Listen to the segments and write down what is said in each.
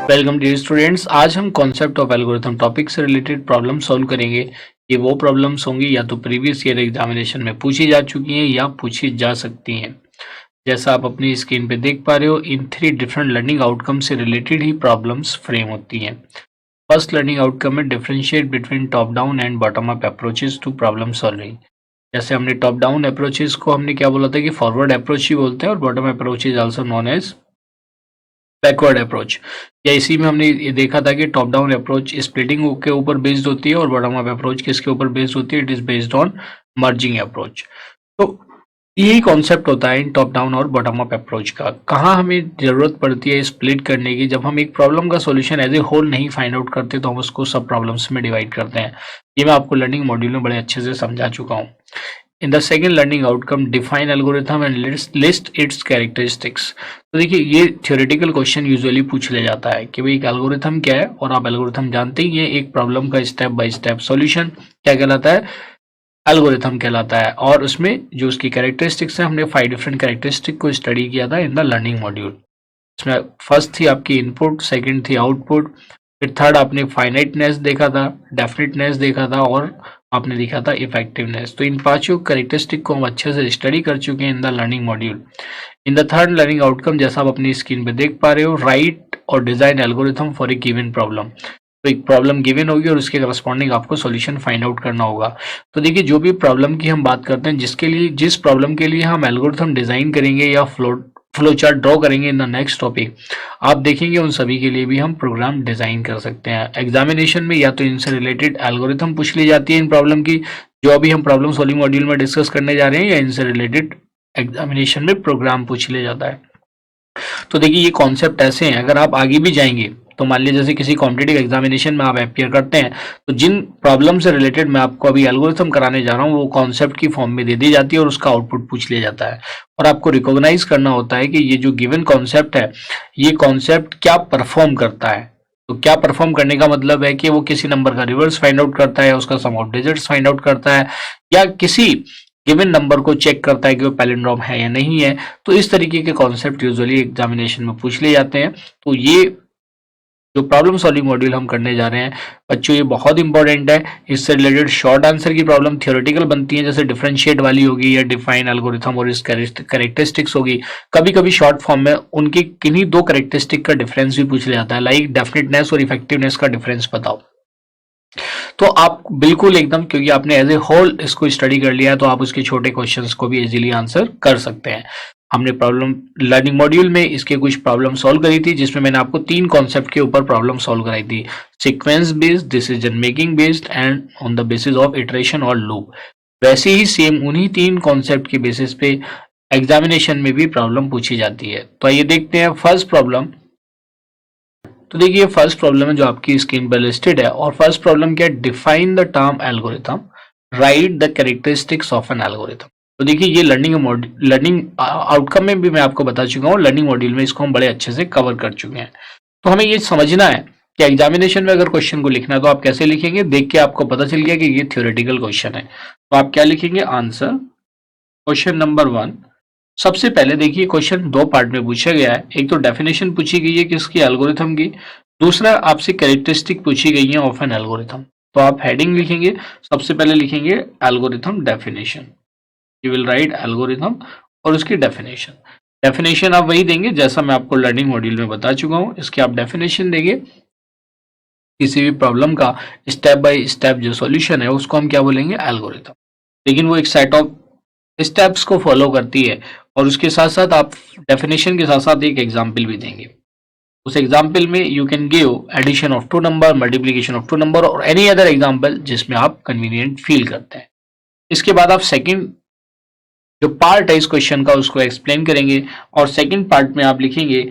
Welcome dear students. आज हम concept of algorithm topic से रिलेटेड प्रॉब्लम सॉल्व करेंगे। ये वो प्रॉब्लम्स होंगी या तो प्रीवियस ईयर एग्जामिनेशन में पूछी जा चुकी हैं या पूछी जा सकती हैं। जैसा आप अपनी स्क्रीन पे देख पा रहे हो, इन 3 डिफरेंट लर्निंग आउटकम से रिलेटेड ही प्रॉब्लम्स फ्रेम होती हैं। फर्स्ट लर्निंग आउटकम में differentiate between top down and bottom up approaches to problem solving. जैसे हमने टॉप डाउन अप्रोचेस को हमने क्या बोला था कि फॉरवर्ड अप्रोच ही बोलते हैं, और bottom approach is also known as backward approach. या इसी में हमने ये देखा था कि टॉप डाउन अप्रोच स्प्लिटिंग के ऊपर बेस्ड होती है और बॉटम अप अप्रोच किसके ऊपर बेस्ड होती है, it is based on merging approach. तो यही कॉन्सेप्ट होता है इन टॉप डाउन और बॉटम अप अप्रोच का। कहाँ हमें जरूरत पड़ती है स्प्लिट करने की, जब हम एक प्रॉब्लम का सॉल्यूशन एज ए होल नहीं फाइंड आउट करते तो हम उसको सब प्रॉब्लम्स में डिवाइड करते हैं। ये मैं आपको लर्निंग मॉड्यूल में बड़े अच्छे से समझा चुका हूँ। In the second learning outcome define algorithm and list it's characteristics. तो देखिए, ये थ्योरेटिकल क्वेश्चन यूजुअली पूछ लिया जाता है कि भाई एक एल्गोरिथम क्या है, और आप एल्गोरिथम जानते ही हैं, एक प्रॉब्लम का स्टेप बाय स्टेप सॉल्यूशन क्या कहलाता है, एल्गोरिथम कहलाता है। और उसमें जो उसकी कैरेक्टरिस्टिक्स है, हमने 5 डिफरेंट कैरेक्टरिस्टिक को स्टडी किया था इन द लर्निंग मॉड्यूल। इसमें फर्स्ट थी आपकी इनपुट, सेकंड थी आउटपुट, फिर थर्ड आपने फाइनाइटनेस देखा था, डेफिनेटनेस देखा था, और आपने देखा था इफेक्टिवनेस। तो इन पांचों कैरेक्टरिस्टिक को हम अच्छे से स्टडी कर चुके हैं in the learning module. In the third learning outcome, जैसा आप अपनी स्क्रीन पे देख पा रहे हो, राइट और design algorithm for a given problem. तो एक प्रॉब्लम गिवन होगी और उसके करस्पॉन्डिंग आपको सॉल्यूशन फाइंड आउट करना होगा। तो देखिए, जो भी प्रॉब्लम की हम बात करते हैं, जिस प्रॉब्लम के लिए हम एल्गोरिथम डिजाइन करेंगे या फ्लो चार्ट ड्रॉ करेंगे इन द नेक्स्ट टॉपिक, आप देखेंगे उन सभी के लिए भी हम प्रोग्राम डिजाइन कर सकते हैं। एग्जामिनेशन में या तो इनसे रिलेटेड एल्गोरिथम पूछ ली जाती है इन प्रॉब्लम की, जो अभी हम प्रॉब्लम सॉल्विंग मॉड्यूल में डिस्कस करने जा रहे हैं, या इनसे रिलेटेड एग्जामिनेशन में प्रोग्राम पूछ लिया जाता है। तो देखिए, ये कॉन्सेप्ट ऐसे हैं, अगर आप आगे भी जाएंगे तो मान लीजिए जैसे किसी कॉम्पिटिटिव एग्जामिनेशन में आप अपियर करते हैं, तो जिन प्रॉब्लम से रिलेटेड मैं आपको अभी एल्गोरिथम कराने जा रहा हूँ, वो कॉन्सेप्ट की फॉर्म में दे दी जाती है और उसका आउटपुट पूछ लिया जाता है। और आपको रिकॉग्नाइज करना होता है कि ये जो गिवन कॉन्सेप्ट है, ये कॉन्सेप्ट क्या परफॉर्म करता है। तो क्या परफॉर्म करने का मतलब है कि वो किसी नंबर का रिवर्स फाइंड आउट करता है, उसका सम ऑफ डिजिट्स फाइंड आउट करता है, या किसी गिवन नंबर को चेक करता है कि वो पैलिंड्रोम है या नहीं है। तो इस तरीके के कॉन्सेप्ट यूजुअली एग्जामिनेशन में पूछ लिए जाते हैं। तो ये जो प्रॉब्लम सॉल्विंग मॉड्यूल हम करने जा रहे हैं बच्चों, ये बहुत इंपॉर्टेंट है। इससे रिलेटेड शॉर्ट आंसर की प्रॉब्लम थियोरेटिकल बनती है, जैसे डिफरेंशिएट वाली होगी या डिफाइन एल्गोरिथम और इस कैरेक्टरिस्टिक्स होगी। कभी कभी शॉर्ट फॉर्म में उनकी किन्हीं दो कैरेक्टरिस्टिक का डिफरेंस भी पूछ लिया जाता है, लाइक डेफिनेटनेस और इफेक्टिवनेस का डिफरेंस बताओ। तो आप बिल्कुल एकदम, क्योंकि आपने एज ए होल इसको स्टडी कर लिया है, तो आप उसके छोटे क्वेश्चंस को भी इजीली आंसर कर सकते हैं। हमने प्रॉब्लम लर्निंग मॉड्यूल में इसके कुछ प्रॉब्लम सॉल्व करी थी, जिसमें मैंने आपको 3 कॉन्सेप्ट के ऊपर प्रॉब्लम सॉल्व कराई थी, sequence based, decision making based and on the basis of iteration और लूप। वैसे ही सेम उन्हीं 3 कॉन्सेप्ट के बेसिस पे एग्जामिनेशन में भी प्रॉब्लम पूछी जाती है। तो आइए देखते हैं फर्स्ट प्रॉब्लम। तो देखिए, फर्स्ट प्रॉब्लम है जो आपकी स्क्रीन पर लिस्टेड है, और फर्स्ट प्रॉब्लम क्या है, define the term algorithm, right the characteristics of an algorithm. तो देखिए, ये लर्निंग आउटकम में भी मैं आपको बता चुका हूँ, लर्निंग मॉड्यूल में इसको हम बड़े अच्छे से कवर कर चुके हैं। तो हमें ये समझना है कि एग्जामिनेशन में अगर क्वेश्चन को लिखना है तो आप कैसे लिखेंगे। देख के आपको पता चल गया कि ये थ्योरेटिकल क्वेश्चन है, तो आप क्या लिखेंगे, आंसर क्वेश्चन नंबर 1। सबसे पहले देखिए, क्वेश्चन 2 पार्ट में पूछा गया है। एक तो डेफिनेशन पूछी गई है किसकी, एल्गोरिथम की। दूसरा आपसे कैरेक्टरिस्टिक पूछी गई है ऑफ एन एल्गोरिथम। तो आप हेडिंग लिखेंगे, सबसे पहले लिखेंगे algorithm definition, you will write algorithm और उसकी डेफिनेशन। डेफिनेशन आप वही देंगे जैसा मैं आपको लर्निंग मॉड्यूल में बता चुका हूँ, इसके आप डेफिनेशन देंगे। किसी भी प्रॉब्लम का स्टेप बाय स्टेप जो सॉल्यूशन है उसको हम क्या बोलेंगे, एल्गोरिथम। लेकिन वो एक सेट ऑफ स्टेप्स को फॉलो करती है, और उसके साथ साथ आप डेफिनेशन के साथ साथ एक एग्जाम्पल भी देंगे। उस एग्जाम्पल में you can give addition of 2 number, multiplication of 2 number और एनी अदर एग्जाम्पल जिसमें आप कन्वीनियंट फील करते हैं। इसके बाद आप सेकंड जो पार्ट है इस क्वेश्चन का उसको एक्सप्लेन करेंगे, और सेकंड पार्ट में आप लिखेंगे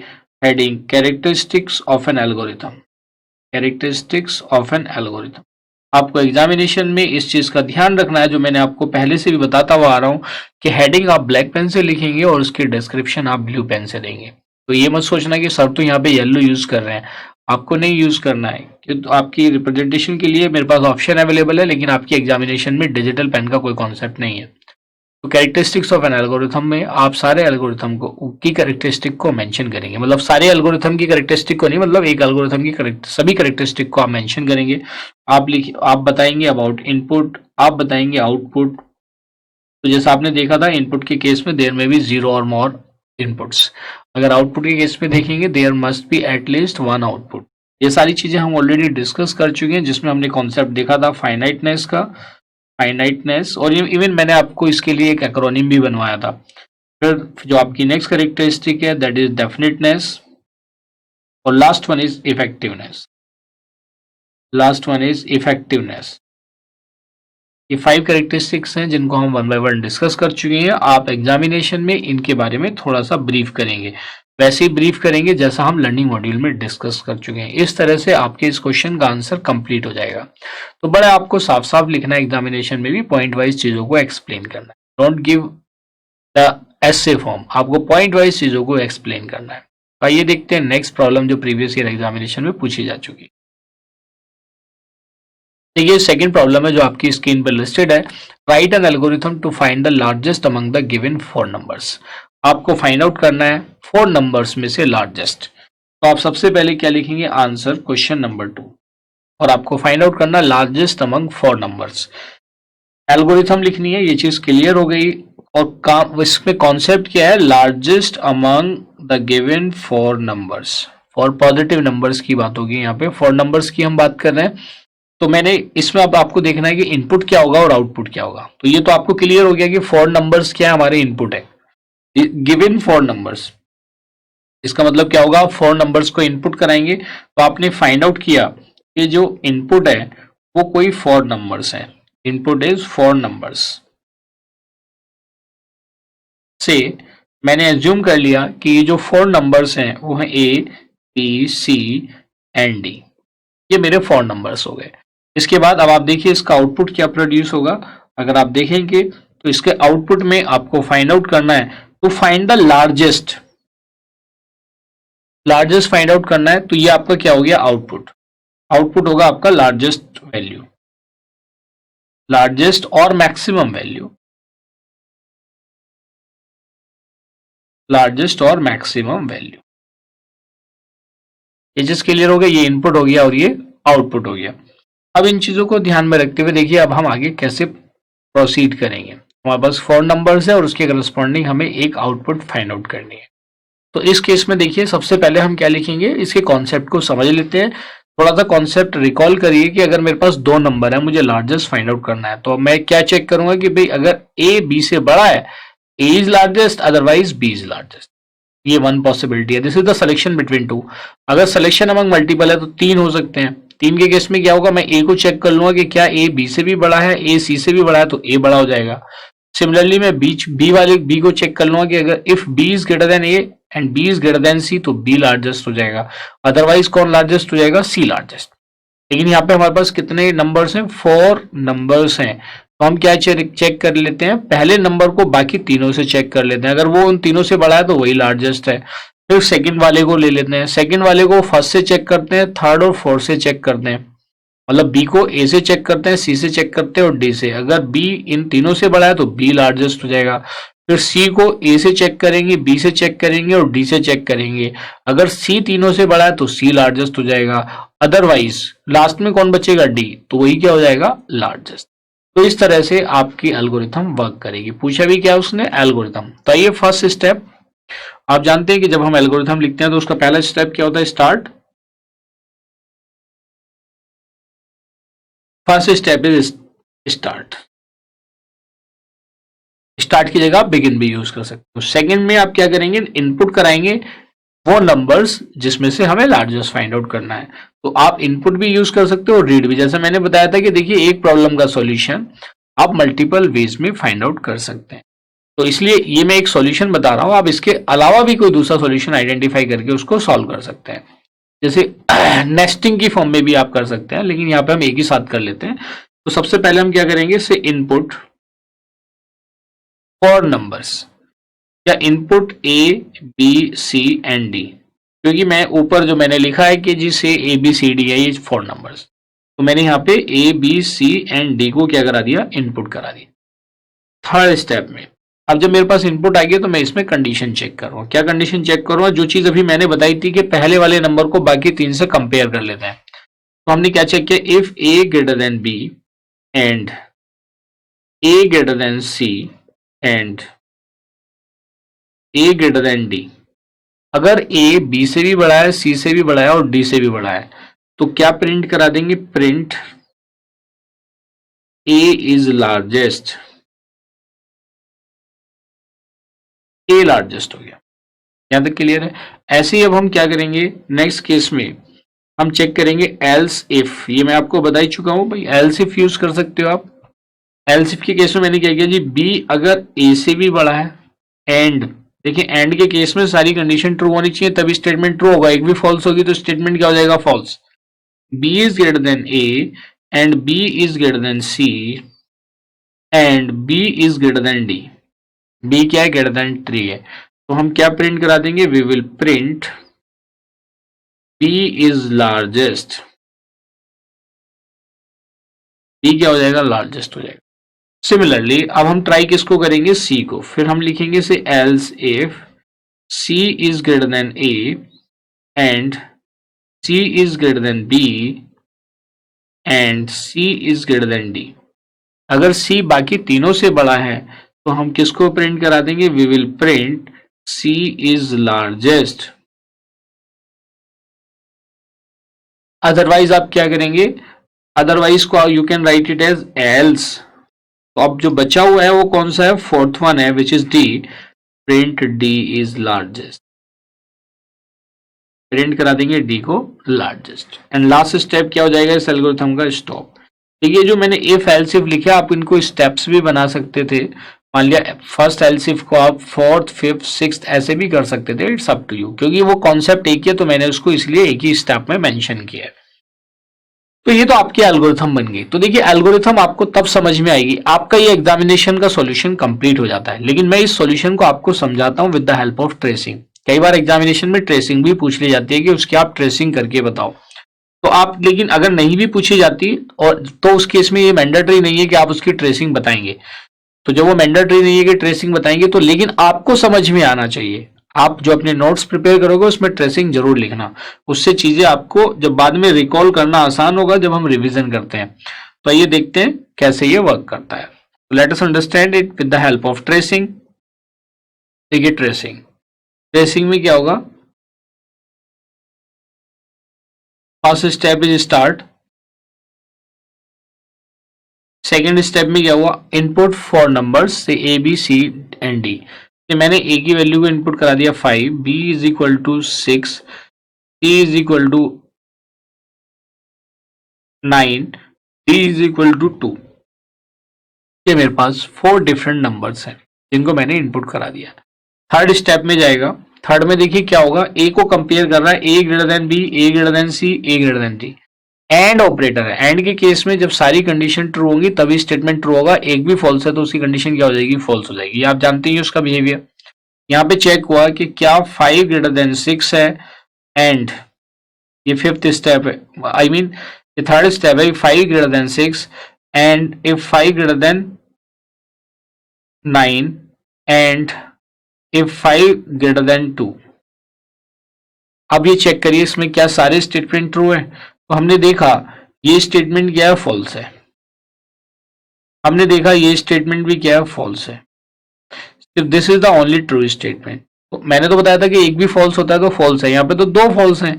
heading characteristics of an algorithm, characteristics of an algorithm. आपको एग्जामिनेशन में इस चीज का ध्यान रखना है, जो मैंने आपको पहले से भी बताता हुआ आ रहा हूँ, कि हेडिंग आप ब्लैक पेन से लिखेंगे और उसकी डिस्क्रिप्शन आप ब्लू पेन से देंगे। तो ये मत सोचना कि सर तो यहाँ पे येलो यूज कर रहे हैं, आपको नहीं यूज करना है, क्योंकि आपकी रिप्रेजेंटेशन के लिए मेरे पास ऑप्शन अवेलेबल है, लेकिन आपकी एग्जामिनेशन में डिजिटल पेन का कोई कॉन्सेप्ट नहीं है। तो कैरेक्टरिस्टिक्स ऑफ एन एल्गोरिथम में आप सारे एल्गोरिथम को की कैरेक्टरिस्टिक को मेंशन करेंगे, मतलब सारे एल्गोरिथम की कैरेक्टरिस्टिक को नहीं, मतलब एक एल्गोरिथम की सभी कैरेक्टरिस्टिक को आप मेंशन करेंगे। आप बताएंगे अबाउट इनपुट, आप बताएंगे आउटपुट। तो जैसा आपने देखा था इनपुट के केस में देयर में भी 0 और मोर इनपुट्स, अगर आउटपुट के केस में देखेंगे there must be at least 1 output. ये सारी चीजें हम ऑलरेडी डिस्कस कर चुके हैं, जिसमें हमने कॉन्सेप्ट देखा था फाइनाइटनेस का, फाइनाइटनेस, और इवन मैंने आपको इसके लिए एक एक्रोनिम भी बनवाया था। फिर जो आपकी नेक्स्ट कैरेक्टरिस्टिक है दैट इज डेफिनेटनेस, और last one is effectiveness. Last one is effectiveness. ये 5 कैरेक्टरिस्टिक्स हैं जिनको हम 1 बाय 1 डिस्कस कर चुके हैं। आप एग्जामिनेशन में इनके बारे में थोड़ा सा ब्रीफ करेंगे, वैसे ही ब्रीफ करेंगे जैसा हम लर्निंग मॉड्यूल में डिस्कस कर चुके हैं। इस तरह से आपके इस क्वेश्चन का आंसर कंप्लीट हो जाएगा। तो बड़ा आपको साफ साफ लिखना है, एग्जामिनेशन में भी पॉइंट वाइज चीजों को एक्सप्लेन करना है। Don't give the essay form, आपको पॉइंट वाइज चीजों को एक्सप्लेन करना है। आइए देखते हैं नेक्स्ट प्रॉब्लम जो प्रीवियस ईयर एग्जामिनेशन में पूछी जा चुकी है। देखिए सेकंड प्रॉब्लम है जो आपकी स्क्रीन पर लिस्टेड है। Write an algorithm to find the largest among the given 4 numbers. आपको फाइंड आउट करना है 4 नंबर्स में से लार्जेस्ट। तो आप सबसे पहले क्या लिखेंगे, आंसर क्वेश्चन नंबर 2, और आपको फाइंड आउट करना लार्जेस्ट अमंग 4 नंबर्स। एल्गोरिथम लिखनी है, ये चीज क्लियर हो गई। और इसमें कॉन्सेप्ट क्या है, largest among the given 4 numbers. 4 positive numbers की बात होगी, यहाँ पे 4 नंबर्स की हम बात कर रहे हैं। तो मैंने इसमें अब आपको देखना है कि इनपुट क्या होगा और आउटपुट क्या होगा। तो ये तो आपको क्लियर हो गया कि 4 नंबर्स क्या है, हमारे इनपुट है गिवन 4 नंबर्स। इसका मतलब क्या होगा, 4 नंबर्स को इनपुट कराएंगे। तो आपने फाइंड आउट किया कि जो इनपुट है वो कोई 4 नंबर्स है, इनपुट इज 4 नंबर्स से मैंने एज्यूम कर लिया कि ये जो 4 नंबर्स हैं वो है A, B, C and D। ये मेरे 4 नंबर्स हो गए। इसके बाद अब आप देखिए इसका आउटपुट क्या प्रोड्यूस होगा। अगर आप देखेंगे तो इसके आउटपुट में आपको फाइंड आउट करना है, to find the largest, largest find out करना है। तो ये आपका क्या हो गया, आउटपुट। आउटपुट होगा आपका लार्जेस्ट वैल्यू, लार्जेस्ट और मैक्सिमम वैल्यू, लार्जेस्ट और मैक्सिमम वैल्यू। ये चीज क्लियर हो गया, ये इनपुट हो गया और ये आउटपुट हो गया। अब इन चीजों को ध्यान में रखते हुए देखिए अब हम आगे कैसे प्रोसीड करेंगे। हमारे पास 4 नंबर्स है और उसके करस्पॉन्डिंग हमें एक आउटपुट फाइंड आउट करनी है। तो इस केस में देखिए सबसे पहले हम क्या लिखेंगे, इसके कॉन्सेप्ट को समझ लेते हैं। थोड़ा सा कॉन्सेप्ट रिकॉल करिए कि अगर मेरे पास 2 नंबर है, मुझे लार्जेस्ट फाइंड आउट करना है, तो मैं क्या चेक करूंगा कि भाई अगर A B से बड़ा है, A is largest, otherwise B is largest. ये 1 पॉसिबिलिटी है। This is the selection between 2। अगर सिलेक्शन अमंग मल्टीपल है तो 3 हो सकते हैं। 3 के केस में क्या होगा, मैं A को चेक कर लूंगा कि क्या A B से भी बड़ा है, A C से भी बड़ा है, तो A बड़ा हो जाएगा। सिमिलरली मैं B वाले B को चेक कर लूंगा कि अगर if B is greater then A and B is greater then C तो B लार्जेस्ट हो जाएगा, अदरवाइज कौन लार्जेस्ट हो जाएगा, C लार्जेस्ट। लेकिन यहाँ पे हमारे पास कितने नंबर्स हैं, 4 नंबर्स हैं। तो हम क्या चेक कर लेते हैं, पहले नंबर को बाकी तीनों से चेक कर लेते हैं। अगर वो उन तीनों से बड़ा है तो वही लार्जेस्ट है। फिर सेकंड वाले को ले लेते हैं, सेकंड वाले को फर्स्ट से चेक करते हैं, थर्ड और फोर्थ से चेक करते हैं। मतलब B को A से चेक करते हैं, C से चेक करते हैं और D से। अगर B इन तीनों से बड़ा है तो B लार्जेस्ट हो जाएगा। फिर C को A से चेक करेंगे, B से चेक करेंगे और D से चेक करेंगे। अगर C तीनों से बड़ा है तो C लार्जेस्ट हो जाएगा, अदरवाइज लास्ट में कौन बचेगा, D, तो वही क्या हो जाएगा, लार्जेस्ट। तो इस तरह से आपकी एल्गोरिथम वर्क करेगी। पूछा भी क्या उसने, एल्गोरिथम। तो ये फर्स्ट स्टेप। आप जानते हैं कि जब हम एल्गोरिथम लिखते हैं तो उसका पहला स्टेप क्या होता है, start. First step is start. Start की जगह आप बिगिन भी यूज कर सकते हो। सेकंड में आप क्या करेंगे, इनपुट कराएंगे वो नंबर्स जिसमें से हमें लार्जेस्ट फाइंड आउट करना है। तो आप इनपुट भी यूज कर सकते हो और रीड भी। जैसे मैंने बताया था कि देखिए एक प्रॉब्लम का सॉल्यूशन आप मल्टीपल वेज में फाइंड आउट कर सकते हैं। तो इसलिए ये मैं एक सॉल्यूशन बता रहा हूं, आप इसके अलावा भी कोई दूसरा सॉल्यूशन आइडेंटिफाई करके उसको सॉल्व कर सकते हैं। जैसे नेस्टिंग की फॉर्म में भी आप कर सकते हैं, लेकिन यहाँ पे हम एक ही साथ कर लेते हैं। तो सबसे पहले हम क्या करेंगे, से इनपुट 4 नंबर्स या input A B C and D, क्योंकि मैं ऊपर जो मैंने लिखा है कि जी से A B C D है, ये 4 नंबर्स। तो मैंने यहाँ पे A B C and D को क्या करा दिया, इनपुट करा दिया। थर्ड स्टेप में अब जब मेरे पास इनपुट आ गया तो मैं इसमें कंडीशन चेक करूंगा। क्या कंडीशन चेक करूंगा? जो चीज अभी मैंने बताई थी कि पहले वाले नंबर को बाकी 3 से कंपेयर कर लेते हैं। तो हमने क्या चेक किया? If A greater than B and A greater than C and A greater than D. अगर ए बी से भी बड़ा है, सी से भी बड़ा है और डी से भी बड़ा है तो क्या प्रिंट करा देंगे? Print A is largest. A largest हो गया। यहां तक क्लियर है? ऐसे ही अब हम क्या करेंगे नेक्स्ट केस में? हम चेक करेंगे एल्स इफ। ये मैं आपको बता ही चुका हूं भाई, एल्स इफ यूज कर सकते हो आप। एल्स इफ के केस में मैंने क्या किया जी? बी अगर ए से भी बड़ा है एंड, देखिए एंड के केस में सारी कंडीशन ट्रू होनी चाहिए तभी स्टेटमेंट ट्रू होगा। एक भी फॉल्स होगी तो स्टेटमेंट क्या हो जाएगा? False. B is greater than A and B is greater than C and B is greater than D. B क्या है? ग्रेटर देन 3 है। तो हम क्या प्रिंट करा देंगे? We will print B is largest. B क्या हो जाएगा? लार्जेस्ट हो जाएगा। सिमिलरली अब हम ट्राई किसको करेंगे? सी को। फिर हम लिखेंगे से else if C is greater than A and C is greater than B and C is greater than D. अगर सी बाकी तीनों से बड़ा है तो हम किसको प्रिंट करा देंगे? We will print C is largest. Otherwise आप क्या करेंगे? अदरवाइज को you can write it as else. तो अब जो बचा हुआ है वो कौन सा है? फोर्थ वन है which is D. Print D is largest. Print करा देंगे डी को लार्जेस्ट। एंड लास्ट स्टेप क्या हो जाएगा इस एल्गोरिथम का? स्टॉप। तो ये जो मैंने इफ एल्स इफ लिखा आप इनको स्टेप्स भी बना सकते थे। मान लिया फर्स्ट एल्स इफ को आप फोर्थ फिफ्थ सिक्स्थ ऐसे भी कर सकते थे, इट्स अप टू यू। क्योंकि वो कॉन्सेप्ट एक ही है तो मैंने उसको इसलिए एक ही स्टेप में मेंशन किया है। तो ये तो आपकी एल्गोरिथम बन गई। तो देखिए एल्गोरिथम आपको तब समझ में आएगी आपका ये एग्जामिनेशन का सॉल्यूशन कंप्लीट हो जाता है। लेकिन मैं इस सॉल्यूशन को आपको समझाता हूं with the help of tracing. कई बार एग्जामिनेशन में ट्रेसिंग भी पूछ ली जाती है कि उसकी आप ट्रेसिंग करके बताओ। तो आप, लेकिन अगर नहीं भी पूछी जाती और तो उस केस में ये मैंडेटरी नहीं है कि आप उसकी ट्रेसिंग बताएंगे। तो जब वो मैंडेटरी नहीं है कि ट्रेसिंग बताएंगे तो लेकिन आपको समझ में आना चाहिए। आप जो अपने नोट्स प्रिपेयर करोगे उसमें ट्रेसिंग जरूर लिखना। उससे चीजें आपको जब बाद में रिकॉल करना आसान होगा जब हम रिवीजन करते हैं। तो ये देखते हैं कैसे ये वर्क करता है। Let us understand it with the help of tracing. देखिए ट्रेसिंग, ट्रेसिंग में क्या होगा? First step is start. Second step में क्या हुआ? इनपुट फॉर नंबर्स से A B C and D. मैंने ए की वैल्यू को इनपुट करा दिया 5, B is equal to 6, C is equal to 9, D is equal to 2। ये मेरे पास 4 डिफरेंट नंबर्स हैं जिनको मैंने इनपुट करा दिया। थर्ड स्टेप में जाएगा। थर्ड में देखिए क्या होगा? ए को कंपेयर कर रहा है, A greater than B, A greater than C, A greater than D. And operator है। एंड के केस में जब सारी कंडीशन ट्रू होंगी तभी स्टेटमेंट ट्रू होगा। एक भी फॉल्स है तो उसकी कंडीशन क्या हो जाएगी? फॉल्स हो जाएगी। आप जानते हैं उसका बिहेवियर। यहाँ पे चेक हुआ कि क्या 5 ग्रेटर देन 6 है एंड ये फिफ्थ स्टेप है, आई मीन ये थर्ड स्टेप है। 5 greater than 6 and if 5 greater than 9 and if 5 greater than 2। अब ये चेक करिए इसमें क्या सारे स्टेटमेंट ट्रू है? तो हमने देखा ये स्टेटमेंट क्या है? फॉल्स है। हमने देखा ये स्टेटमेंट भी क्या है? फॉल्स है। This is the only true statement. तो मैंने तो बताया था कि एक भी फॉल्स होता है तो फॉल्स है, यहाँ पे तो 2 फॉल्स हैं।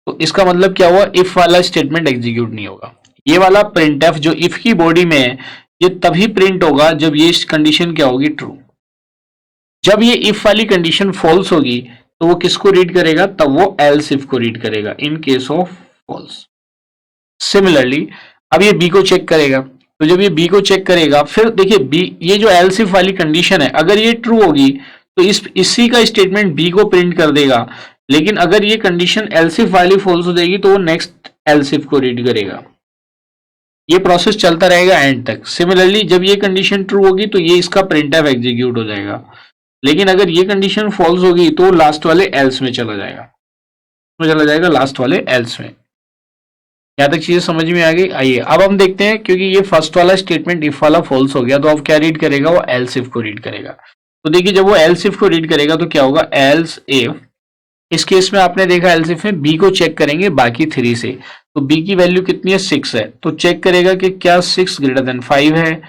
तो इसका मतलब क्या हुआ? इफ वाला स्टेटमेंट एग्जीक्यूट नहीं होगा। ये वाला प्रिंटफ जो इफ की बॉडी में है ये तभी प्रिंट होगा जब ये कंडीशन क्या होगी? ट्रू। जब ये इफ वाली कंडीशन फॉल्स होगी तो वो किसको रीड करेगा? तब वो एल्स इफ को रीड करेगा in case of false. Similarly अब ये बी को चेक करेगा। तो जब ये बी को चेक करेगा फिर देखिए बी, ये जो एल्स इफ वाली कंडीशन है अगर ये ट्रू होगी तो इसी का स्टेटमेंट बी को प्रिंट कर देगा। लेकिन अगर ये कंडीशन एल्स इफ वाली फॉल्स हो जाएगी तो वो नेक्स्ट एल्स इफ को रीड करेगा। ये प्रोसेस चलता रहेगा एंड तक। सिमिलरली जब ये कंडीशन ट्रू होगी तो ये इसका प्रिंटफ एग्जीक्यूट हो जाएगा। लेकिन अगर ये कंडीशन फॉल्स होगी तो लास्ट वाले एल्स में चला जाएगा, लास्ट वाले एल्स में। यहाँ तक चीजें समझ में आ गई। आइए अब हम देखते हैं, क्योंकि ये फर्स्ट वाला स्टेटमेंट इफ वाला फॉल्स हो गया तो अब क्या रीड करेगा? वो एल्स इफ को रीड करेगा। तो देखिए जब वो एल्स इफ को रीड करेगा तो क्या होगा, एल्स इफ, इस केस में आपने देखा एल्स इफ में बी को चेक करेंगे बाकी 3 से, तो बी की वैल्यू कितनी है, 6 है, तो चेक करेगा कि क्या 6 ग्रेटर देन 5 है,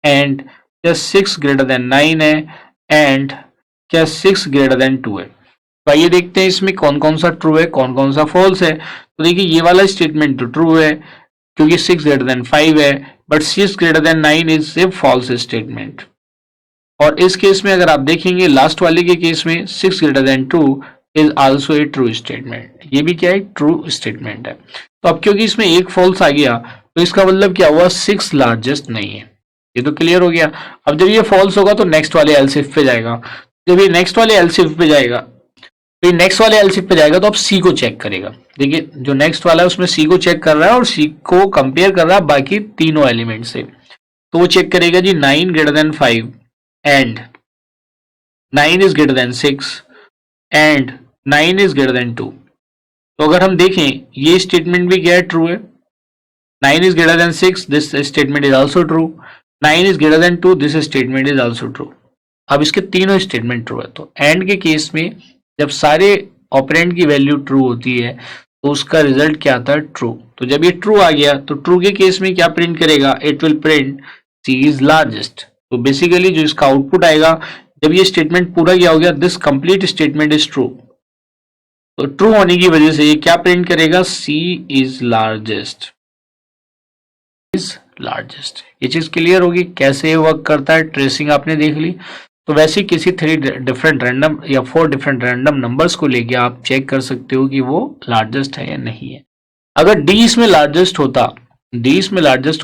एंड क्या 6 ग्रेटर देन 9 है, एंड क्या 6 ग्रेटर देन 2 है। तो आइए देखते हैं इसमें कौन कौन सा ट्रू है, कौन कौन सा फॉल्स है। तो देखिए ये वाला स्टेटमेंट तो ट्रू है क्योंकि 6 ग्रेटर देन 5 है, but 6 greater than 9 is a false statement. और इस केस में अगर आप देखेंगे लास्ट वाले के केस में 6 greater then 2 is also a true statement, ये भी क्या है, ट्रू स्टेटमेंट है। तो अब क्योंकि इसमें एक फॉल्स आ गया तो इसका मतलब क्या हुआ, 6 लार्जेस्ट नहीं है, ये तो क्लियर हो गया। अब जब ये फॉल्स होगा तो नेक्स्ट वाले एल्स इफ पे जाएगा, जब ये नेक्स्ट वाले एल्स इफ पे जाएगा, तो ये नेक्स्ट वाले एल्स इफ पे जाएगा तो अब सी को चेक करेगा। देखिए जो नेक्स्ट वाला है उसमें सी को चेक कर रहा है और सी को कंपेयर कर रहा है बाकी तीनों एलिमेंट से, तो वो चेक करेगा जी 9 greater than 5 and 9 is greater then 6 and 9 is greater then 2। तो अगर हम देखें ये स्टेटमेंट भी क्या है, ट्रू है। 9 is greater than 6, this statement is also true. 9 is greater than 2, this statement is also true. अब इसके तीनों स्टेटमेंट ट्रू है, तो एंड के केस में जब सारे ऑपरेंड की वैल्यू ट्रू होती है तो उसका रिजल्ट क्या आता है, ट्रू। तो जब ये ट्रू आ गया तो ट्रू के केस में क्या प्रिंट करेगा, it will print C is largest. तो बेसिकली जो इसका आउटपुट आएगा जब ये स्टेटमेंट पूरा क्या हो गया, this complete statement is true. तो ट्रू होने की वजह से ये क्या प्रिंट करेगा, सी इज लार्जेस्ट, इज लार्जेस्ट। ये चीज क्लियर होगी कैसे वर्क करता है, ट्रेसिंग आपने देख ली। तो वैसे किसी 3 डिफरेंट रैंडम या 4 डिफरेंट रैंडम नंबर्स को लेके आप चेक कर सकते हो कि वो लार्जेस्ट है या नहीं है। अगर डी इसमें लार्जेस्ट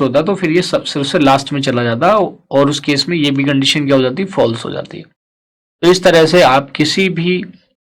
होता तो फिर ये सबसे लास्ट में चला जाता और उस केस में ये भी कंडीशन क्या हो जाती, फॉल्स हो जाती है। तो इस तरह से आप किसी भी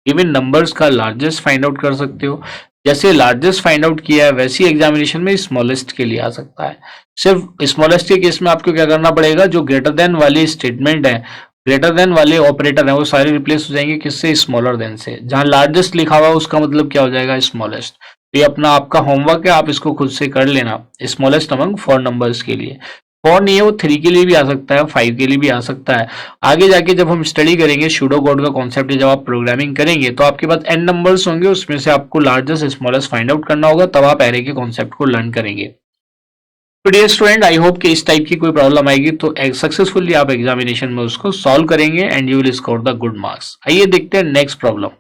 गिवन नंबर्स का लार्जेस्ट फाइंड आउट कर सकते हो। जैसे लार्जेस्ट फाइंड आउट किया है वैसी एग्जामिनेशन में स्मॉलेस्ट के लिए आ सकता है। सिर्फ स्मॉलेस्ट के केस में आपको क्या करना पड़ेगा, जो ग्रेटर देन वाली स्टेटमेंट है, ग्रेटर देन वाले ऑपरेटर हैं वो सारे रिप्लेस हो जाएंगे किससे, स्मॉलर देन से। जहां लार्जेस्ट लिखा हुआ उसका मतलब क्या हो जाएगा, स्मॉलेस्ट। तो ये अपना आपका होमवर्क है, आप इसको खुद से कर लेना। स्मॉलेस्ट अमंग 4 नंबर्स के लिए 4 नहीं है, वो 3 के लिए भी आ सकता है, 5 के लिए भी आ सकता है। आगे जाके जब हम स्टडी करेंगे सूडो कोड का कॉन्सेप्ट, जब आप प्रोग्रामिंग करेंगे तो आपके पास n नंबर्स होंगे, उसमें से आपको लार्जेस्ट स्मॉलेस्ट फाइंड आउट करना होगा, तब आप एरे के कॉन्सेप्ट को लर्न करेंगे। तो डियर स्टूडेंट, आई होप कि इस टाइप की कोई प्रॉब्लम आएगी तो सक्सेसफुली आप एग्जामिनेशन में उसको सॉल्व करेंगे and you will score the good marks. आइए देखते हैं नेक्स्ट प्रॉब्लम।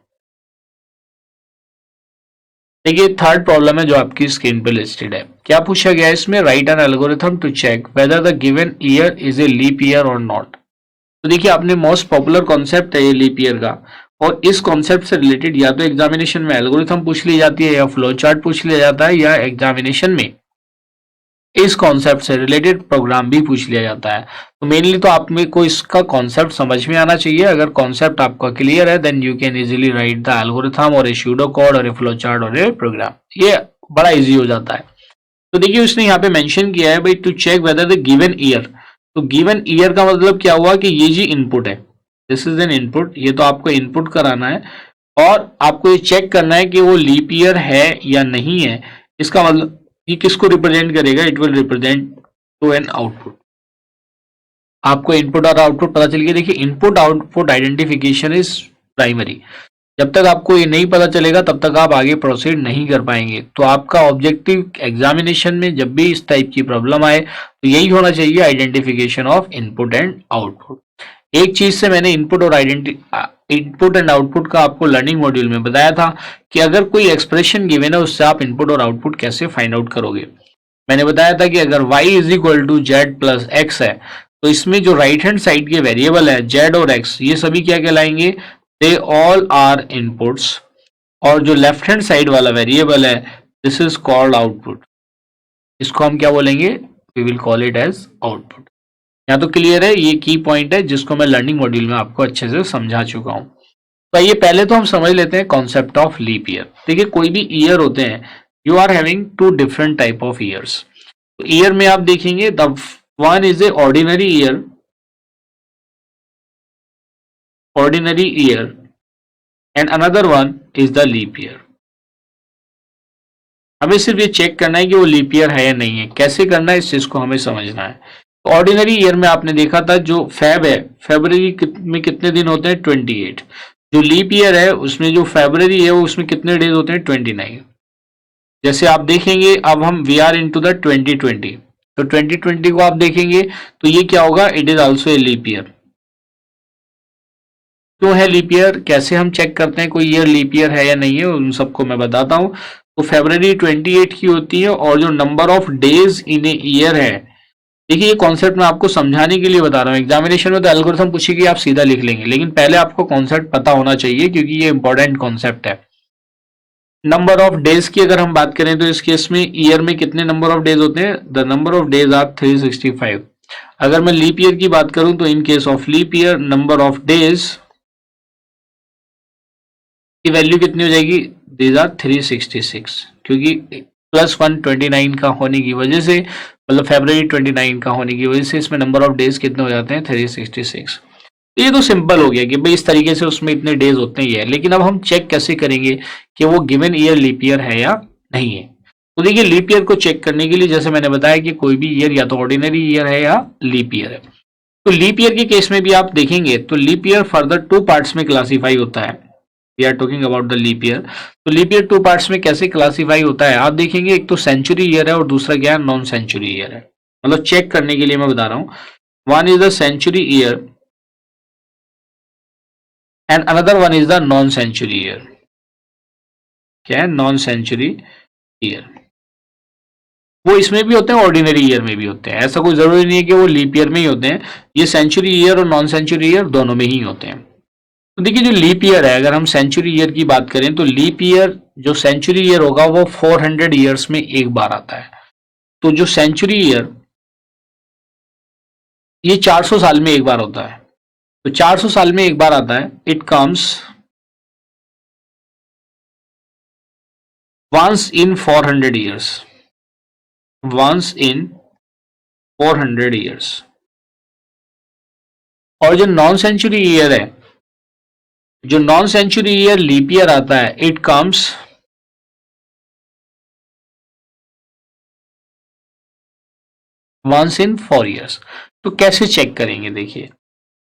देखिए थर्ड प्रॉब्लम है जो आपकी स्क्रीन पे लिस्टेड है। क्या पूछा गया है इसमें, write an algorithm to check whether the given year is a leap year और नॉट। तो देखिए आपने मोस्ट पॉपुलर कॉन्सेप्ट है ये लीप ईयर का, और इस कॉन्सेप्ट से रिलेटेड या तो एग्जामिनेशन में एल्गोरिथम पूछ ली जाती है या फ्लो चार्ट पूछ लिया जाता है, या एग्जामिनेशन में इस कॉन्सेप्ट से रिलेटेड प्रोग्राम भी पूछ लिया जाता है। तो मेनली तो आप में को इसका कॉन्सेप्ट समझ में आना चाहिए। अगर कॉन्सेप्ट आपका क्लियर है then you can easily write the algorithm और ए सूडो कोड और ए फ्लो चार्ट और ए प्रोग्राम, ये बड़ा इजी हो जाता है। तो देखिए उसने यहाँ पे मेंशन किया है भाई to check whether the given year. तो गिवन ईयर का मतलब क्या हुआ कि ये जी इनपुट है, दिस इज एन इनपुट, ये तो आपको इनपुट कराना है और आपको ये चेक करना है कि वो लीप ईयर है या नहीं है। इसका मतलब ये किसको रिप्रेजेंट करेगा, it will represent to an output. आपको इनपुट और आउटपुट पता चल गया। देखिए input output identification is primary, जब तक आपको ये नहीं पता चलेगा तब तक आप आगे प्रोसीड नहीं कर पाएंगे। तो आपका ऑब्जेक्टिव एग्जामिनेशन में जब भी इस टाइप की प्रॉब्लम आए तो यही होना चाहिए, identification of input and output. एक चीज से मैंने इनपुट एंड आउटपुट का आपको लर्निंग मॉड्यूल में बताया था कि अगर कोई एक्सप्रेशन गिवन है उससे आप इनपुट और आउटपुट कैसे फाइंड आउट करोगे। मैंने बताया था कि अगर y is equal to Z plus X है तो इसमें जो राइट हैंड साइड के वेरिएबल है z और x, ये सभी क्या कहलाएंगे, दे ऑल आर इनपुट्स, और जो लेफ्ट हैंड साइड वाला वेरिएबल है दिस इज कॉल्ड आउटपुट, इसको हम क्या बोलेंगे, we will call it as output. यहाँ तो क्लियर है, ये की पॉइंट है जिसको मैं लर्निंग मॉड्यूल में आपको अच्छे से समझा चुका हूँ। तो ये पहले तो हम समझ लेते हैं कॉन्सेप्ट ऑफ लीप ईयर। देखिए कोई भी ईयर होते हैं, you are having 2 different type of years. तो ईयर में आप देखेंगे the one is a ordinary year and another one is the leap year. हमें सिर्फ ये चेक करना है कि वो लीप ईयर है या नहीं है। कैसे करना है इस चीज को हमें समझना है। ऑर्डिनरी ईयर में आपने देखा था जो फेब है, फरवरी में कितने दिन होते हैं 28। जो लीप ईयर है उसमें जो फरवरी है वो उसमें कितने डेज होते हैं 29। जैसे आप देखेंगे अब हम वी आर इनटू द 2020, तो 2020 को आप देखेंगे तो ये क्या होगा, it is also a leap year. क्यों है लीप ईयर, कैसे हम चेक करते हैं कोई ईयर लीप ईयर है या नहीं है, उन सबको मैं बताता हूं। तो फरवरी 28 की होती है और जो number of days in a year है, देखिए ये कॉन्सेप्ट मैं आपको समझाने के लिए बता रहा हूँ। एग्जामिनेशन में तो एल्गोरिथम पूछेगी आप सीधा लिख लेंगे, लेकिन पहले आपको कॉन्सेप्ट पता होना चाहिए क्योंकि ये इंपॉर्टेंट कॉन्सेप्ट है। नंबर ऑफ डेज की अगर हम बात करें तो इस केस में ईयर में कितने नंबर ऑफ डेज होते हैं, the number of days are 365। अगर मैं लीप ईयर की बात करूं तो in case of leap year number of days की वैल्यू कितनी हो जाएगी, दीज आर 366, क्योंकि +129 का होने की वजह से, मतलब फरवरी 29 का होने की वजह से इसमें नंबर ऑफ डेज कितने हो जाते हैं 366। ये तो सिंपल हो गया कि भाई इस तरीके से उसमें इतने डेज होते ही है। लेकिन अब हम चेक कैसे करेंगे कि वो गिवन ईयर लीप ईयर है या नहीं है। तो देखिए लीप ईयर को चेक करने के लिए जैसे मैंने बताया कि कोई भी ईयर या तो ऑर्डिनरी ईयर है या लीप ईयर है। तो लीप ईयर के केस में भी आप देखेंगे तो लीप ईयर फर्दर 2 पार्ट्स में क्लासीफाई होता है। We are talking about the leap year. तो लीप ईयर 2 पार्ट्स में कैसे क्लासीफाई होता है आप देखेंगे, एक तो सेंचुरी ईयर है और दूसरा क्या है, नॉन सेंचुरी ईयर है। मतलब चेक करने के लिए मैं बता रहा हूँ, one is the century year and another one is the non century year। क्या है, नॉन सेंचुरी ईयर। वो इसमें भी होते हैं, ऑर्डिनरी ईयर में भी होते हैं, ऐसा कोई जरूरी नहीं है कि वो लीप ईयर में ही होते हैं। ये सेंचुरी ईयर और नॉन सेंचुरी ईयर दोनों में ही होते हैं। तो देखिए जो लीप ईयर है, अगर हम सेंचुरी ईयर की बात करें तो लीप ईयर जो सेंचुरी ईयर होगा वो 400 ईयर्स में एक बार आता है। तो जो सेंचुरी ईयर ये 400 साल में एक बार होता है। तो 400 साल में एक बार आता है, it comes once in 400 years, once in 400 years। और जो नॉन सेंचुरी ईयर है, जो non century year leap year आता है, it comes once in 4 years। तो कैसे चेक करेंगे, देखिए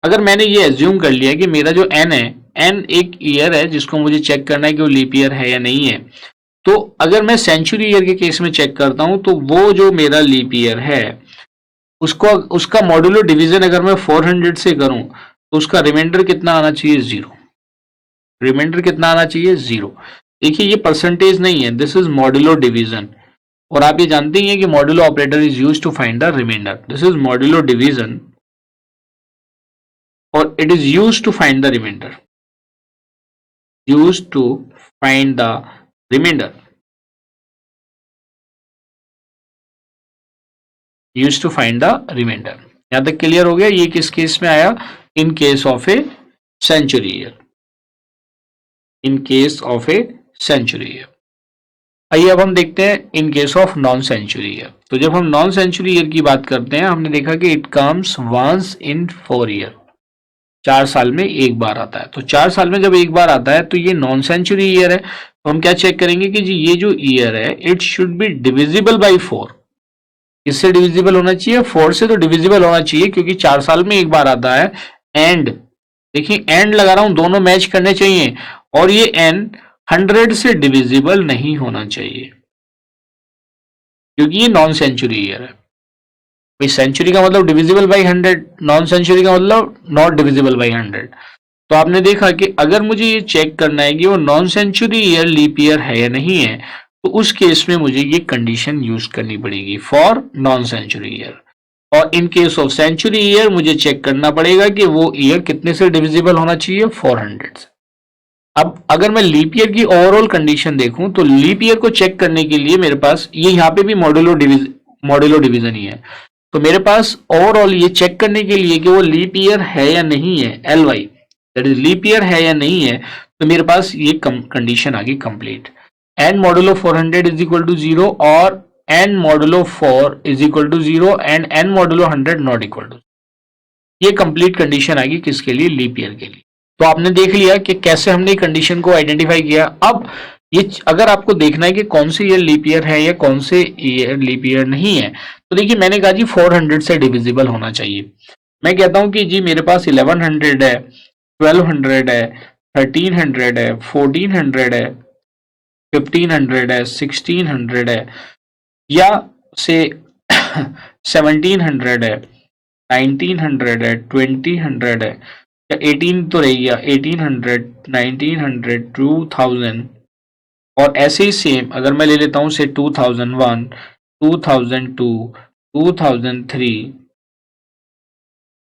अगर मैंने ये एज्यूम कर लिया कि मेरा जो एन है, एन एक ईयर है जिसको मुझे चेक करना है कि वो लीप ईयर है या नहीं है। तो अगर मैं सेंचुरी ईयर के केस में चेक करता हूं तो वो जो मेरा लीप ईयर है उसको, उसका मॉड्यूलो डिवीजन अगर मैं 400 से करूं तो उसका रिमाइंडर कितना आना चाहिए, 0। रिमाइंडर कितना आना चाहिए, 0। देखिए ये परसेंटेज नहीं है, दिस इज मॉड्यूलो डिवीजन। और आप ये जानते ही हैं कि modulo operator is used to find the remainder. This is modulo division और it is used to find the remainder, used to find the remainder, used to find the remainder. यहां तक क्लियर हो गया। ये किस केस में आया, in case of a century year, in case of a century year. आइए अब हम देखते हैं in case of non century year. तो जब हम नॉन सेंचुरी ईयर की बात करते हैं, हमने देखा कि it comes once in 4 year, 4 साल में एक बार आता है। तो 4 साल में जब एक बार आता है तो ये नॉन सेंचुरी ईयर है। तो हम क्या चेक करेंगे कि जी ये जो ईयर है it should be divisible by 4। इससे डिविजिबल होना चाहिए, 4 से तो डिविजिबल होना चाहिए क्योंकि 4 साल में एक बार आता है। एंड देखिए एंड लगा रहा हूं, दोनों मैच करने चाहिए और ये एन 100 से डिविजिबल नहीं होना चाहिए क्योंकि ये नॉन सेंचुरी ईयर है। भाई सेंचुरी का मतलब डिविजिबल बाई 100, नॉन सेंचुरी का मतलब नॉट डिविजिबल बाई 100। तो आपने देखा कि अगर मुझे ये चेक करना है कि वो non century year leap year है या नहीं है, तो उस केस में मुझे ये कंडीशन यूज करनी पड़ेगी फॉर नॉन सेंचुरी ईयर। और in case of century year मुझे चेक करना पड़ेगा कि वो ईयर कितने से डिविजिबल होना चाहिए, 400 से। अब अगर मैं लीप ईयर की ओवरऑल कंडीशन देखूं तो लीप ईयर को चेक करने के लिए मेरे पास ये यहाँ पे भी मॉड्यूलो डिवीजन ही है। तो मेरे पास ओवरऑल ये चेक करने के लिए कि वो लीप ईयर है या नहीं है, LY that is leap year है या नहीं है, तो मेरे पास ये कंडीशन आ गई complete. N modulo 400 is equal to 0 और n modulo 4 is equal to 0 and n modulo 100 not equal to. ये कंप्लीट कंडीशन आ गई किसके लिए, लीप ईयर के लिए। तो आपने देख लिया कि कैसे हमने कंडीशन को आइडेंटिफाई किया। अब ये अगर आपको देखना है कि कौन से ईयर लीप ईयर है या कौन से ईयर लीप ईयर नहीं है, तो देखिए मैंने कहा जी 400 से डिविजिबल होना चाहिए। मैं कहता हूं कि जी मेरे पास 1100 है, 1200 है, 1300 है, 1400 है, 1500 है, 1600 है, या से 1700 है, 1900 है, 2000 है, या 18 तो रह गया, 1800, 1900, 2000, और ऐसे ही सेम अगर मैं ले लेता हूं से 2001, 2002, 2003,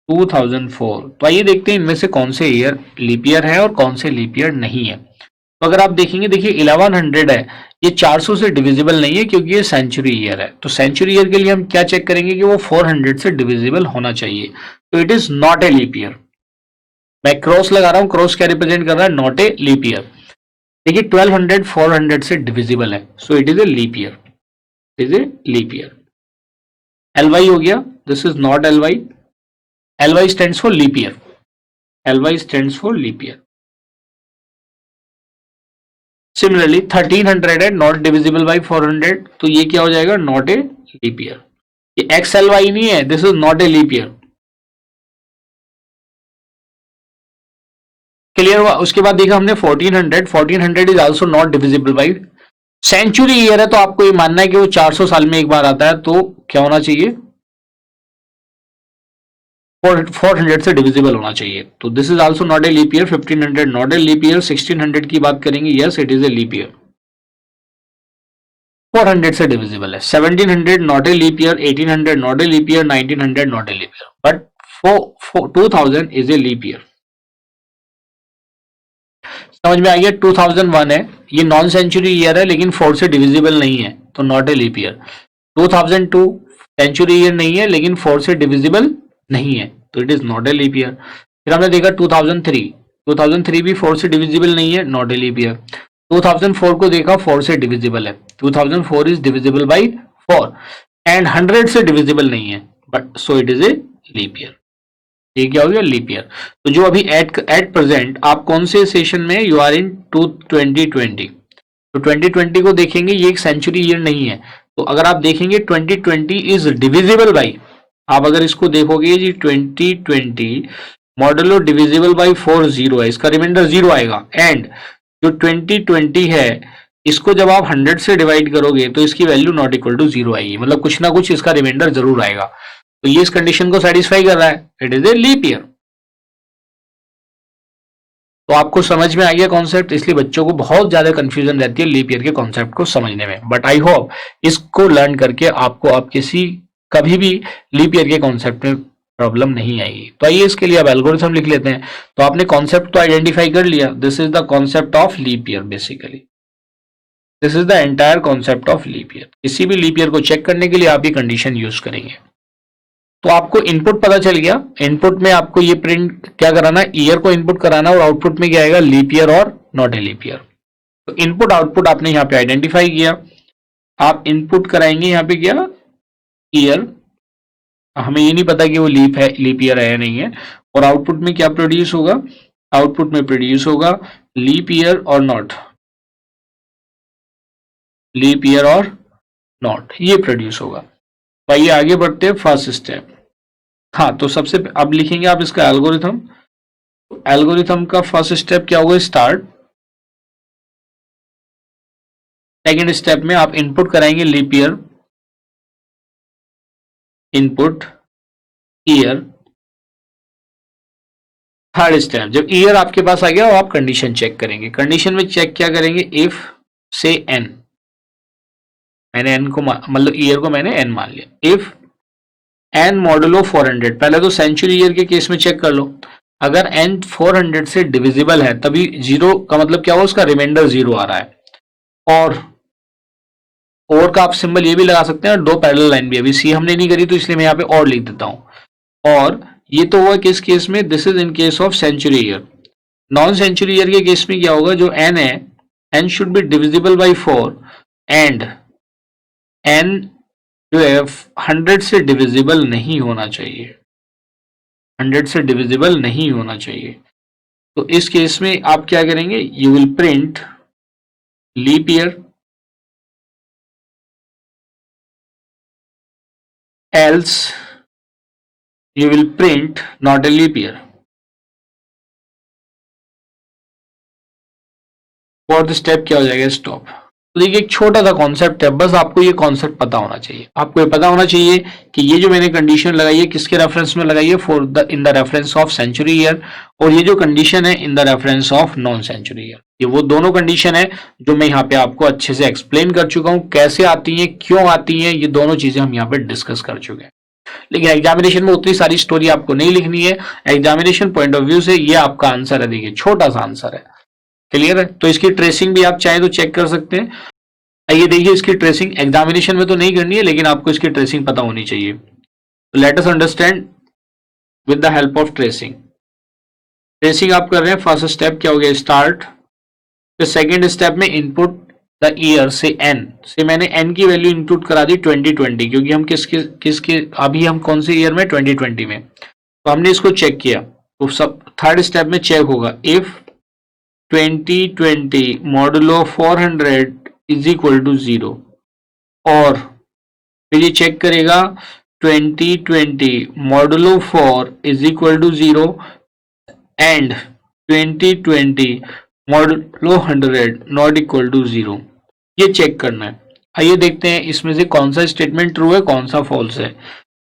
2004, तो आइए देखते हैं इनमें से कौन से ईयर लीप ईयर है और कौन से लीप ईयर नहीं है। तो अगर आप देखेंगे, देखिए 1100 है, ये 400 से डिविजिबल नहीं है क्योंकि ये सेंचुरी ईयर है। तो सेंचुरी ईयर के लिए हम क्या चेक करेंगे कि वो 400 से डिविजिबल होना चाहिए, तो it is not a leap year. मैं क्रॉस लगा रहा हूं, क्रॉस क्या रिप्रेजेंट कर रहा है, नॉट ए लीप ईयर। देखिए 1200 400 से डिविजिबल है, so it is a leap year, it is a leap year. LY हो गया, this is not LY, LY stands for leap year, LY stands for leap year. Similarly 1300 है, not divisible by 400, तो ये क्या हो जाएगा, not a leap year. ये X L Y नहीं है, this is not a leap year. Clear हुआ। उसके बाद देखा हमने 1400, 1400 is also not divisible by, century year है तो आपको ये मानना है कि वो 400 साल में एक बार आता है, तो क्या होना चाहिए, 400 से डिविजिबल होना चाहिए। तो this is also not a leap year. 1500 not a leap year. 1600 की बात करेंगे, yes it is a leap year, 400 से डिविजिबल है। 1700 not a leap year, 1800 not a leap year, 1900 not a leap year, but 2000 is a leap year. समझ में आ गया। 2001 है, ये नॉन सेंचुरी ईयर है लेकिन 4 से डिविजिबल नहीं है, तो not a leap year. 2002 century year नहीं है लेकिन 4 से डिविजिबल नहीं है, तो it is not a leap year. फिर हमने देखा 2003 भी 4 से डिविजिबल नहीं है, नॉट ए लीप ईयर। 2004 को देखा, 4 से डिविजिबल है, 2004 इज डिविजिबल बाई 4, एंड 100 से डिविजिबल नहीं है, but so it is a leap year. ये क्या हो गया, लीप ईयर। तो जो अभी एट प्रेजेंट आप कौन से सेशन में, यू आर इन 2020, तो 2020 को देखेंगे, ये एक सेंचुरी ईयर नहीं है। तो अगर आप देखेंगे 2020 इज डिविजिबल बाई, आप अगर इसको देखोगे जी 2020 मॉडुलो डिविजिबल बाई 4 जीरो है, इसका रिमाइंडर जीरो आएगा। एंड जो 2020 है, इसको जब आप 100 से डिवाइड करोगे तो इसकी value not equal to zero आएगी, मतलब कुछ ना कुछ इसका रिमाइंडर जरूर आएगा। तो ये इस कंडीशन को सेटिस्फाई कर रहा है, it is a leap year. तो आपको समझ में आ गया कॉन्सेप्ट, इसलिए बच्चों को बहुत ज्यादा कंफ्यूजन रहती है लीप ईयर के कॉन्सेप्ट को समझने में, बट आई होप इसको लर्न करके आपको आप कभी भी लीप ईयर के कॉन्सेप्ट में प्रॉब्लम नहीं आएगी। तो आइए इसके लिए अब एल्गोरिथम लिख लेते हैं। तो आपने कॉन्सेप्ट तो आइडेंटिफाई कर लिया, this is the concept of leap year, basically this is the entire concept of leap year. किसी भी लीप ईयर को चेक करने के लिए आप ये कंडीशन यूज करेंगे। तो आपको इनपुट पता चल गया, इनपुट में आपको ये प्रिंट क्या कराना है, ईयर को इनपुट कराना, और आउटपुट में क्या आएगा, लीप ईयर और नॉट ए लीप ईयर। तो इनपुट आउटपुट आपने यहाँ पे आइडेंटिफाई किया, आप इनपुट कराएंगे यहाँ पे क्या, ईयर, हमें ये नहीं पता कि वो लीप ईयर है या नहीं है, और आउटपुट में क्या प्रोड्यूस होगा, आउटपुट में प्रोड्यूस होगा लीप ईयर और नॉट, लीप ईयर और नॉट, ये प्रोड्यूस होगा। तो आइए आगे बढ़ते हैं फर्स्ट स्टेप। हाँ, तो सबसे अब लिखेंगे आप इसका एल्गोरिथम। एल्गोरिथम का फर्स्ट स्टेप क्या होगा, स्टार्ट। सेकेंड स्टेप में आप इनपुट कराएंगे leap year, input year. Third step, जब ईयर आपके पास आ गया और आप कंडीशन चेक करेंगे। कंडीशन में चेक क्या करेंगे, इफ से एन, मैंने एन को मतलब ईयर को मैंने एन मान लिया, इफ एन मॉडुलो 400, पहले तो सेंचुरी ईयर के केस में चेक कर लो, अगर एन 400 से डिविजिबल है तभी जीरो का मतलब क्या हुआ, उसका रिमाइंडर जीरो आ रहा है। और का आप सिंबल ये भी लगा सकते हैं, दो पैरेलल लाइन भी, अभी सी हमने नहीं करी तो इसलिए मैं यहाँ पे और लिख देता हूं। और ये तो हुआ किस केस में, this is in case of century year. Non century year के केस में क्या होगा, जो एन है, n should be divisible by 4, and n जो है 100 से डिविजिबल नहीं होना चाहिए, 100 से डिविजिबल नहीं होना चाहिए। तो इस केस में आप क्या करेंगे, you will print leap year, else you will print not a leap year. Fourth step क्या हो जाएगा? स्टॉप। तो देखिए एक छोटा सा कॉन्सेप्ट है, बस आपको ये कॉन्सेप्ट पता होना चाहिए। आपको ये पता होना चाहिए कि ये जो मैंने कंडीशन लगाई है किसके रेफरेंस में लगाई है? For the in the reference of century year, और ये जो कंडीशन है in the reference of non century year. ये वो दोनों कंडीशन है जो मैं यहाँ पे आपको अच्छे से एक्सप्लेन कर चुका हूँ, कैसे आती है, क्यों आती है, ये दोनों चीजें हम यहाँ पे डिस्कस कर चुके हैं। लेकिन एग्जामिनेशन में उतनी सारी स्टोरी आपको नहीं लिखनी है। एग्जामिनेशन पॉइंट ऑफ व्यू से ये आपका आंसर है। देखिए छोटा सा आंसर है, क्लियर है? तो इसकी ट्रेसिंग भी आप चाहे तो चेक कर सकते हैं। आइए देखिए इसकी ट्रेसिंग एग्जामिनेशन में तो नहीं करनी है, लेकिन आपको इसकी ट्रेसिंग पता होनी चाहिए। तो late us understand with the help of tracing. Tracing आप कर रहे हैं, फर्स्ट स्टेप क्या हो गया? स्टार्ट। फिर सेकेंड स्टेप में इनपुट द ईयर से एन से मैंने एन की वैल्यू इनपुट करा दी 2020, क्योंकि हम किसके अभी हम कौन से ईयर में? 2020 में। तो हमने इसको चेक किया। तो सब थर्ड स्टेप में चेक होगा, if 2020 modulo 400 is equal to 0, और फिर ये चेक करेगा 2020 modulo 4 is equal to 0 and 2020 modulo 100 not equal to 0। ये चेक करना है। आइए देखते हैं इसमें से कौन सा स्टेटमेंट ट्रू है, कौन सा फॉल्स है।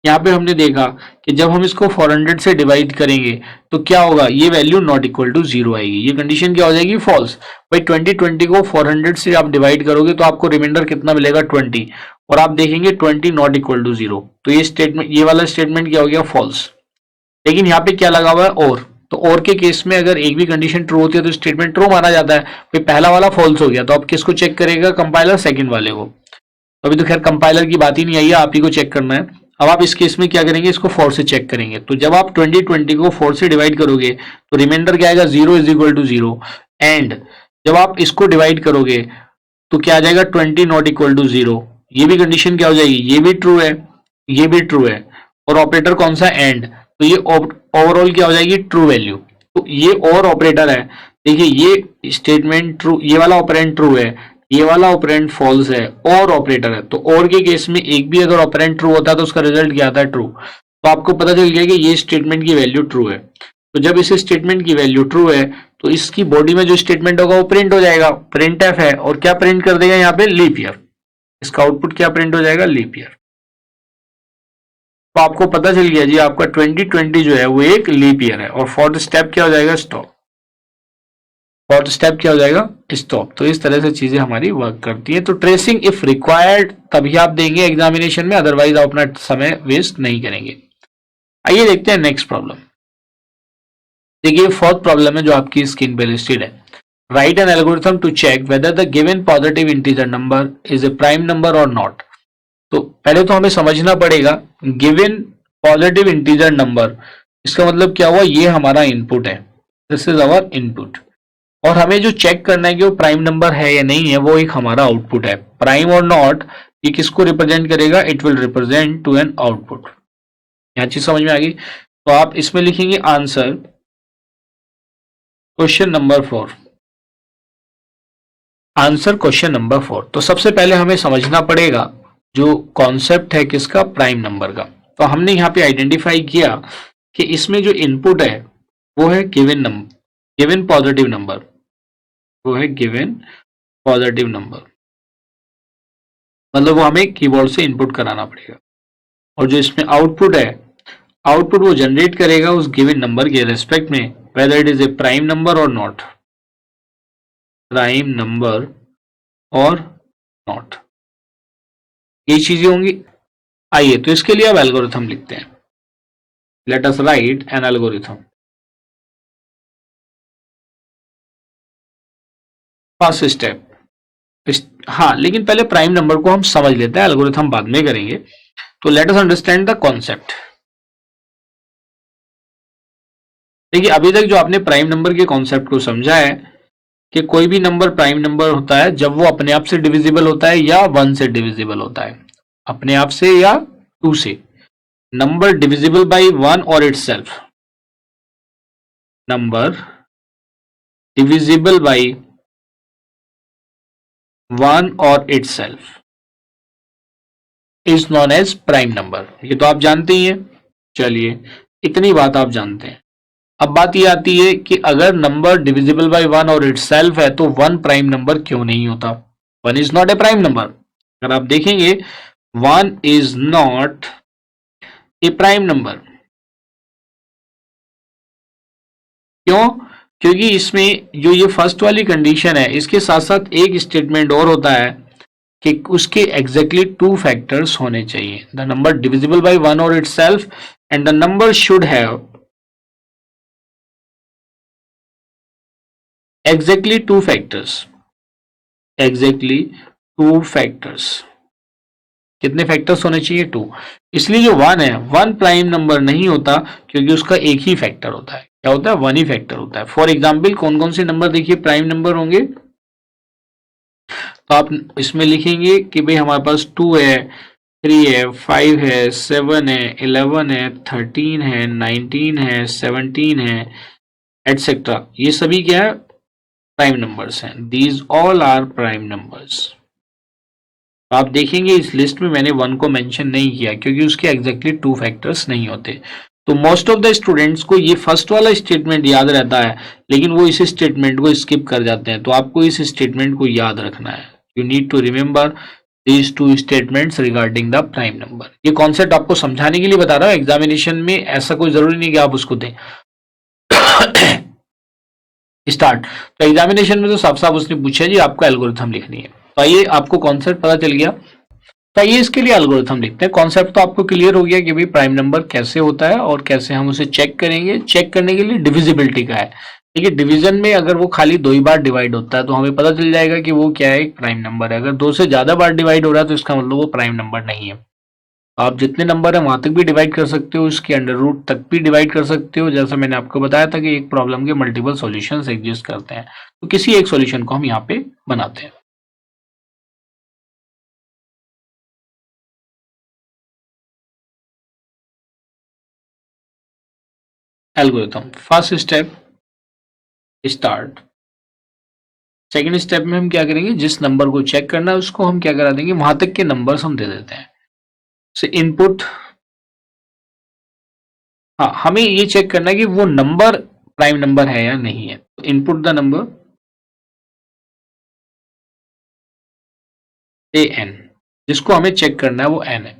यहाँ पे हमने देखा कि जब हम इसको 400 से डिवाइड करेंगे तो क्या होगा? ये वैल्यू नॉट इक्वल टू 0 आएगी। ये कंडीशन क्या हो जाएगी? फॉल्स। भाई 2020 को 400 से आप डिवाइड करोगे तो आपको रिमाइंडर कितना मिलेगा? 20, और आप देखेंगे 20 नॉट इक्वल टू 0। तो ये स्टेटमेंट, ये वाला स्टेटमेंट क्या हो गया? फॉल्स। लेकिन यहाँ पे क्या लगा हुआ है? और। तो और के केस में अगर एक भी कंडीशन ट्रू होती है तो स्टेटमेंट ट्रू माना जाता है। भाई पहला वाला फॉल्स हो गया, तो अब किसको चेक करेगा? कंपाइलर सेकंड वाले को। तो अभी तो खैर कंपाइलर की बात ही नहीं आई है, आप ही को चेक करना है। अब आप इस केस में क्या करेंगे? इसको 4 से चेक करेंगे। तो जब आप 2020 को 4 से डिवाइड करोगे तो रिमाइंडर क्या आएगा? 0 इज इक्वल टू 0, एंड जब आप इसको डिवाइड करोगे तो क्या आ जाएगा? 20 नॉट इक्वल टू 0। ये भी कंडीशन क्या हो जाएगी? ये भी ट्रू है, ये भी ट्रू है, और ऑपरेटर कौन सा? एंड। तो ये ओवरऑल क्या हो जाएगी? True value. तो ये और ऑपरेटर है। देखिए ये स्टेटमेंट ट्रू, ये वाला ऑपरेंड ट्रू है, ये वाला ऑपरेंड फॉल्स है, और ऑपरेटर है। तो और के केस में एक भी अगर ऑपरेंड ट्रू होता है तो उसका रिजल्ट क्या आता है? ट्रू। तो आपको पता चल गया कि ये स्टेटमेंट की वैल्यू ट्रू है। तो जब इस स्टेटमेंट की वैल्यू ट्रू है तो इसकी बॉडी में जो स्टेटमेंट होगा वो प्रिंट हो जाएगा। प्रिंट एफ है, और क्या प्रिंट कर देगा यहाँ पे? Leap year. इसका आउटपुट क्या प्रिंट हो जाएगा? Leap year. तो आपको पता चल गया जी आपका 2020 जो है वो एक लीप ईयर है। और फोर्थ स्टेप क्या हो जाएगा? स्टॉप। फोर्थ स्टेप क्या हो जाएगा? स्टॉप। तो इस तरह से चीजें हमारी वर्क करती हैं। तो ट्रेसिंग इफ रिक्वायर्ड तभी आप देंगे एग्जामिनेशन में, अदरवाइज आप अपना समय वेस्ट नहीं करेंगे। आइए देखते हैं नेक्स्ट प्रॉब्लम। देखिए फोर्थ प्रॉब्लम है जो आपकी स्क्रीन पे लिस्टेड है। Write an algorithm to check whether the given positive integer number is a prime number और नॉट। तो पहले तो हमें समझना पड़ेगा गिवन पॉजिटिव इंटीजर नंबर, इसका मतलब क्या हुआ? ये हमारा इनपुट है, दिस इज आवर इनपुट, और हमें जो चेक करना है कि वो प्राइम नंबर है या नहीं है वो एक हमारा आउटपुट है। प्राइम और नॉट ये किसको रिप्रेजेंट करेगा? It will represent to an output. यहाँ चीज समझ में आ गई? तो आप इसमें लिखेंगे answer question number 4। Answer question number 4। तो सबसे पहले हमें समझना पड़ेगा जो कॉन्सेप्ट है किसका? प्राइम नंबर का। तो हमने यहाँ पे आइडेंटिफाई किया कि इसमें जो इनपुट है वो है given number, given positive number, वो है गिवन पॉजिटिव नंबर, मतलब वो हमें कीबोर्ड से इनपुट कराना पड़ेगा। और जो इसमें आउटपुट है, आउटपुट वो जनरेट करेगा उस गिवन नंबर के रेस्पेक्ट में, whether it is a prime number और नॉट, प्राइम नंबर और नॉट, ये चीजें होंगी। आइए तो इसके लिए अब एल्गोरिथम लिखते हैं। Let us right an algorithm. First step, हाँ लेकिन पहले प्राइम नंबर को हम समझ लेते हैं, एल्गोरिथम बाद में करेंगे। तो late us understand the concept. देखिए अभी तक जो आपने प्राइम नंबर के कॉन्सेप्ट को समझा है कि कोई भी नंबर प्राइम नंबर होता है जब वो अपने आप से डिविजिबल होता है या 1 से डिविजिबल होता है, अपने आप से या 2 से। नंबर डिविजिबल बाय 1 और इटसेल्फ, नंबर डिविजिबल बाय 1 और itself is known as prime number। ये तो आप जानते ही हैं। चलिए, इतनी बात आप जानते हैं। अब बात ये आती है कि अगर नंबर डिविजिबल बाय 1 और इटसेल्फ है तो 1 प्राइम नंबर क्यों नहीं होता? 1 is not a prime number. अगर आप देखेंगे 1 is not a prime number. क्यों? क्योंकि इसमें जो ये फर्स्ट वाली कंडीशन है, इसके साथ साथ एक स्टेटमेंट और होता है कि उसके एग्जैक्टली 2 फैक्टर्स होने चाहिए। द नंबर डिविजिबल बाय 1 और itself and the number should have exactly two factors। exactly two factors। कितने फैक्टर्स होने चाहिए? 2। इसलिए जो 1 है 1 प्राइम नंबर नहीं होता क्योंकि उसका एक ही फैक्टर होता है। क्या होता है? 1 ही फैक्टर होता है। फॉर एग्जाम्पल कौन कौन से नंबर देखिए प्राइम नंबर होंगे, तो आप इसमें लिखेंगे कि भाई हमारे पास 2 है, 3 है, 5 है, 7 है, 11 है, 13 है, 19 है, 17 है, एटसेट्रा। ये सभी क्या है? प्राइम नंबर्स हैं। These all are prime numbers. आप देखेंगे इस लिस्ट में मैंने 1 को मेंशन नहीं किया क्योंकि उसके एग्जैक्टली 2 फैक्टर्स नहीं होते। तो मोस्ट ऑफ द स्टूडेंट्स को ये फर्स्ट वाला स्टेटमेंट याद रहता है, लेकिन वो इस स्टेटमेंट को स्किप कर जाते हैं। तो आपको इस स्टेटमेंट को याद रखना है। You need to remember these 2 statements regarding the prime number. ये कॉन्सेप्ट आपको समझाने के लिए बता रहा हूँ। एग्जामिनेशन में ऐसा कोई जरूरी नहीं कि आप उसको दें। स्टार्ट। तो एग्जामिनेशन में तो साफ साफ उसने पूछा जी आपको एल्गोरिथम लिखनी है। तो आइए, आपको कॉन्सेप्ट पता चल गया, तो आइए इसके लिए एल्गोरिथम लिखते हैं। कॉन्सेप्ट तो आपको क्लियर हो गया कि भाई प्राइम नंबर कैसे होता है और कैसे हम उसे चेक करेंगे। चेक करने के लिए डिविजिबिलिटी का है। देखिए, डिवीजन में अगर वो खाली 2 ही बार डिवाइड होता है तो हमें पता चल जाएगा कि वो क्या है, एक प्राइम नंबर है। अगर 2 से ज्यादा बार डिवाइड हो रहा है तो इसका मतलब वो प्राइम नंबर नहीं है। आप जितने नंबर है वहां तक भी डिवाइड कर सकते हो, इसके अंडर रूट तक भी डिवाइड कर सकते हो। जैसा मैंने आपको बताया था कि एक प्रॉब्लम के मल्टीपल सॉल्यूशंस एग्जिस्ट करते हैं, तो किसी एक सॉल्यूशन को हम यहाँ पे बनाते हैं। Algorithm first step start. Second step में हम क्या करेंगे, जिस नंबर को चेक करना है उसको हम क्या करा देंगे, वहां तक के नंबर्स हम दे देते हैं। से इनपुट, हाँ हमें ये चेक करना है कि वो नंबर प्राइम नंबर है या नहीं है। तो input the number a n, जिसको हमें चेक करना है वो एन है।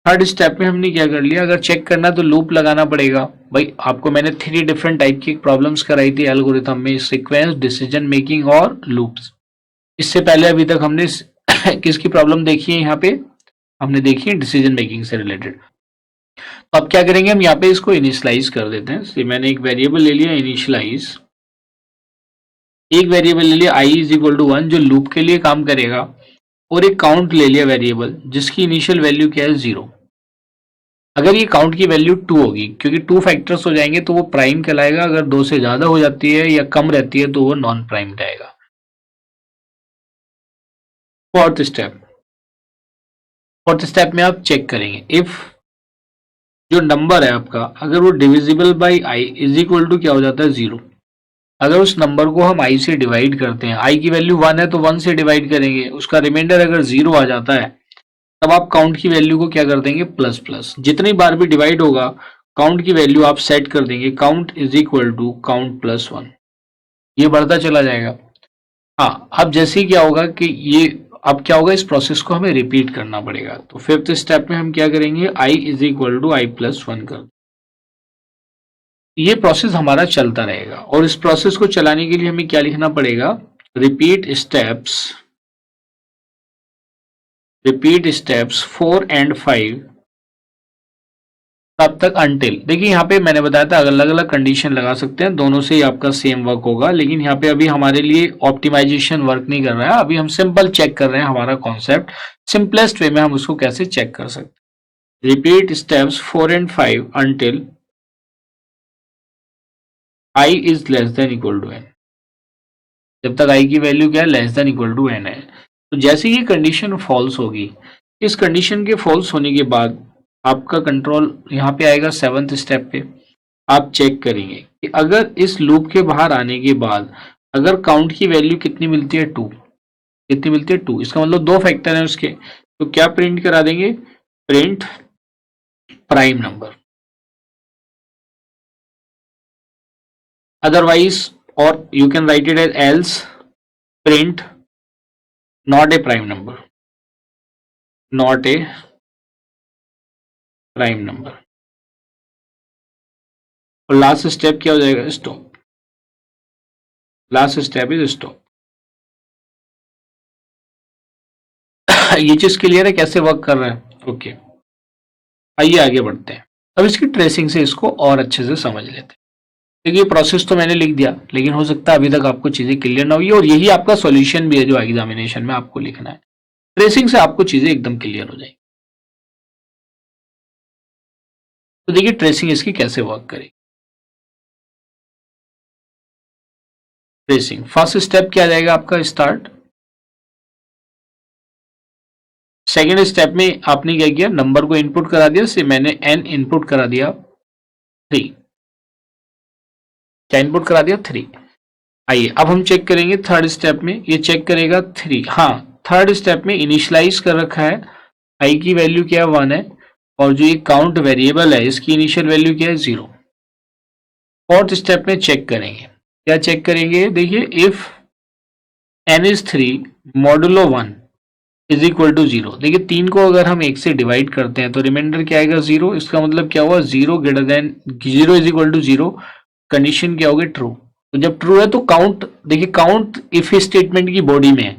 थर्ड स्टेप में हमने क्या कर लिया, अगर चेक करना तो लूप लगाना पड़ेगा। भाई आपको मैंने 3 डिफरेंट टाइप की प्रॉब्लम्स कराई थी एल्गोरिथम में, सीक्वेंस, डिसीजन मेकिंग और लूप्स। इससे पहले अभी तक हमने किसकी प्रॉब्लम देखी है, यहाँ पे हमने देखी है डिसीजन मेकिंग से रिलेटेड। तो अब क्या करेंगे, हम यहाँ पे इसको इनिशियलाइज कर देते हैं। मैंने एक वेरिएबल ले लिया इनिशियलाइज, एक वेरिएबल ले लिया i इज इक्वल टू 1 जो लूप के लिए काम करेगा, और एक काउंट ले लिया वेरिएबल जिसकी इनिशियल वैल्यू क्या है 0। अगर ये काउंट की वैल्यू 2 होगी, क्योंकि 2 फैक्टर्स हो जाएंगे तो वो प्राइम कहलाएगा। अगर 2 से ज्यादा हो जाती है या कम रहती है तो वो नॉन प्राइम रहेगा। फोर्थ स्टेप, फोर्थ स्टेप में आप चेक करेंगे इफ जो नंबर है आपका, अगर वो divisible by i is equal to क्या हो जाता है 0। अगर उस नंबर को हम i से डिवाइड करते हैं, i की वैल्यू 1 है तो 1 से डिवाइड करेंगे, उसका रिमाइंडर अगर 0 आ जाता है तब आप काउंट की वैल्यू को क्या कर देंगे, प्लस प्लस। जितनी बार भी डिवाइड होगा काउंट की वैल्यू आप सेट कर देंगे, count is equal to count plus 1। ये बढ़ता चला जाएगा। हाँ, अब जैसे ही क्या होगा कि ये, अब क्या होगा, इस प्रोसेस को हमें रिपीट करना पड़ेगा। तो फिफ्थ स्टेप में हम क्या करेंगे, i is equal to I plus 1 कर। ये प्रोसेस हमारा चलता रहेगा, और इस प्रोसेस को चलाने के लिए हमें क्या लिखना पड़ेगा, रिपीट स्टेप्स 4 एंड 5 तब तक अनटिल। देखिए यहाँ पे मैंने बताया था अलग अलग कंडीशन लगा सकते हैं, दोनों से ही आपका सेम वर्क होगा, लेकिन यहाँ पे अभी हमारे लिए ऑप्टिमाइजेशन वर्क नहीं कर रहा है। अभी हम सिंपल चेक कर रहे हैं हमारा कॉन्सेप्ट, सिंपलेस्ट वे में हम उसको कैसे चेक कर सकते हैं। Repeat steps 4 and 5 until i is less than equal to n। जब तक i की वैल्यू क्या है, less than equal to n है। तो जैसे ये कंडीशन फॉल्स होगी, इस कंडीशन के फॉल्स होने के बाद आपका कंट्रोल यहाँ पे आएगा 7th स्टेप पे। आप चेक करेंगे कि अगर इस लूप के बाहर आने के बाद अगर काउंट की वैल्यू कितनी मिलती है 2, कितनी मिलती है 2। इसका मतलब 2 फैक्टर है उसके, तो क्या प्रिंट करा देंगे, प्रिंट प्राइम नंबर। अदरवाइज, और you can write it as else print not a prime number, not a prime number. और लास्ट स्टेप क्या हो जाएगा, stop. Last step is stop. ये चीज क्लियर है कैसे वर्क कर रहा है, ओके। आइए आगे बढ़ते हैं। अब इसकी ट्रेसिंग से इसको और अच्छे से समझ लेते हैं। देखिए प्रोसेस तो मैंने लिख दिया, लेकिन हो सकता है अभी तक आपको चीजें क्लियर ना हुई, और यही आपका सॉल्यूशन भी है जो एग्जामिनेशन में आपको लिखना है। ट्रेसिंग से आपको चीजें एकदम क्लियर हो जाएगी। तो देखिए ट्रेसिंग इसकी कैसे वर्क करेगी। ट्रेसिंग फर्स्ट स्टेप क्या जाएगा आपका, स्टार्ट। सेकेंड स्टेप में आपने क्या किया, नंबर को इनपुट करा दिया, से मैंने n इनपुट करा दिया 3। क्या इनपुट करा दिया, 3। आइए अब हम चेक करेंगे थर्ड स्टेप में, ये चेक करेगा 3। हाँ, थर्ड स्टेप में इनिशियलाइज कर रखा है, i की वैल्यू क्या है 1 है, और जो ये काउंट वेरिएबल है इसकी इनिशियल वैल्यू क्या है 0। फोर्थ स्टेप में चेक करेंगे, क्या चेक करेंगे, देखिए if n is 3 modulo 1 is equal to 0। देखिए 3 को अगर हम 1 से डिवाइड करते हैं तो रिमाइंडर क्या आएगा 0। इसका मतलब क्या हुआ, 0 greater than 0 is equal to 0। Condition क्या होगी, ट्रू। तो जब ट्रू है तो काउंट, देखिए काउंट इफ स्टेटमेंट की बॉडी में है,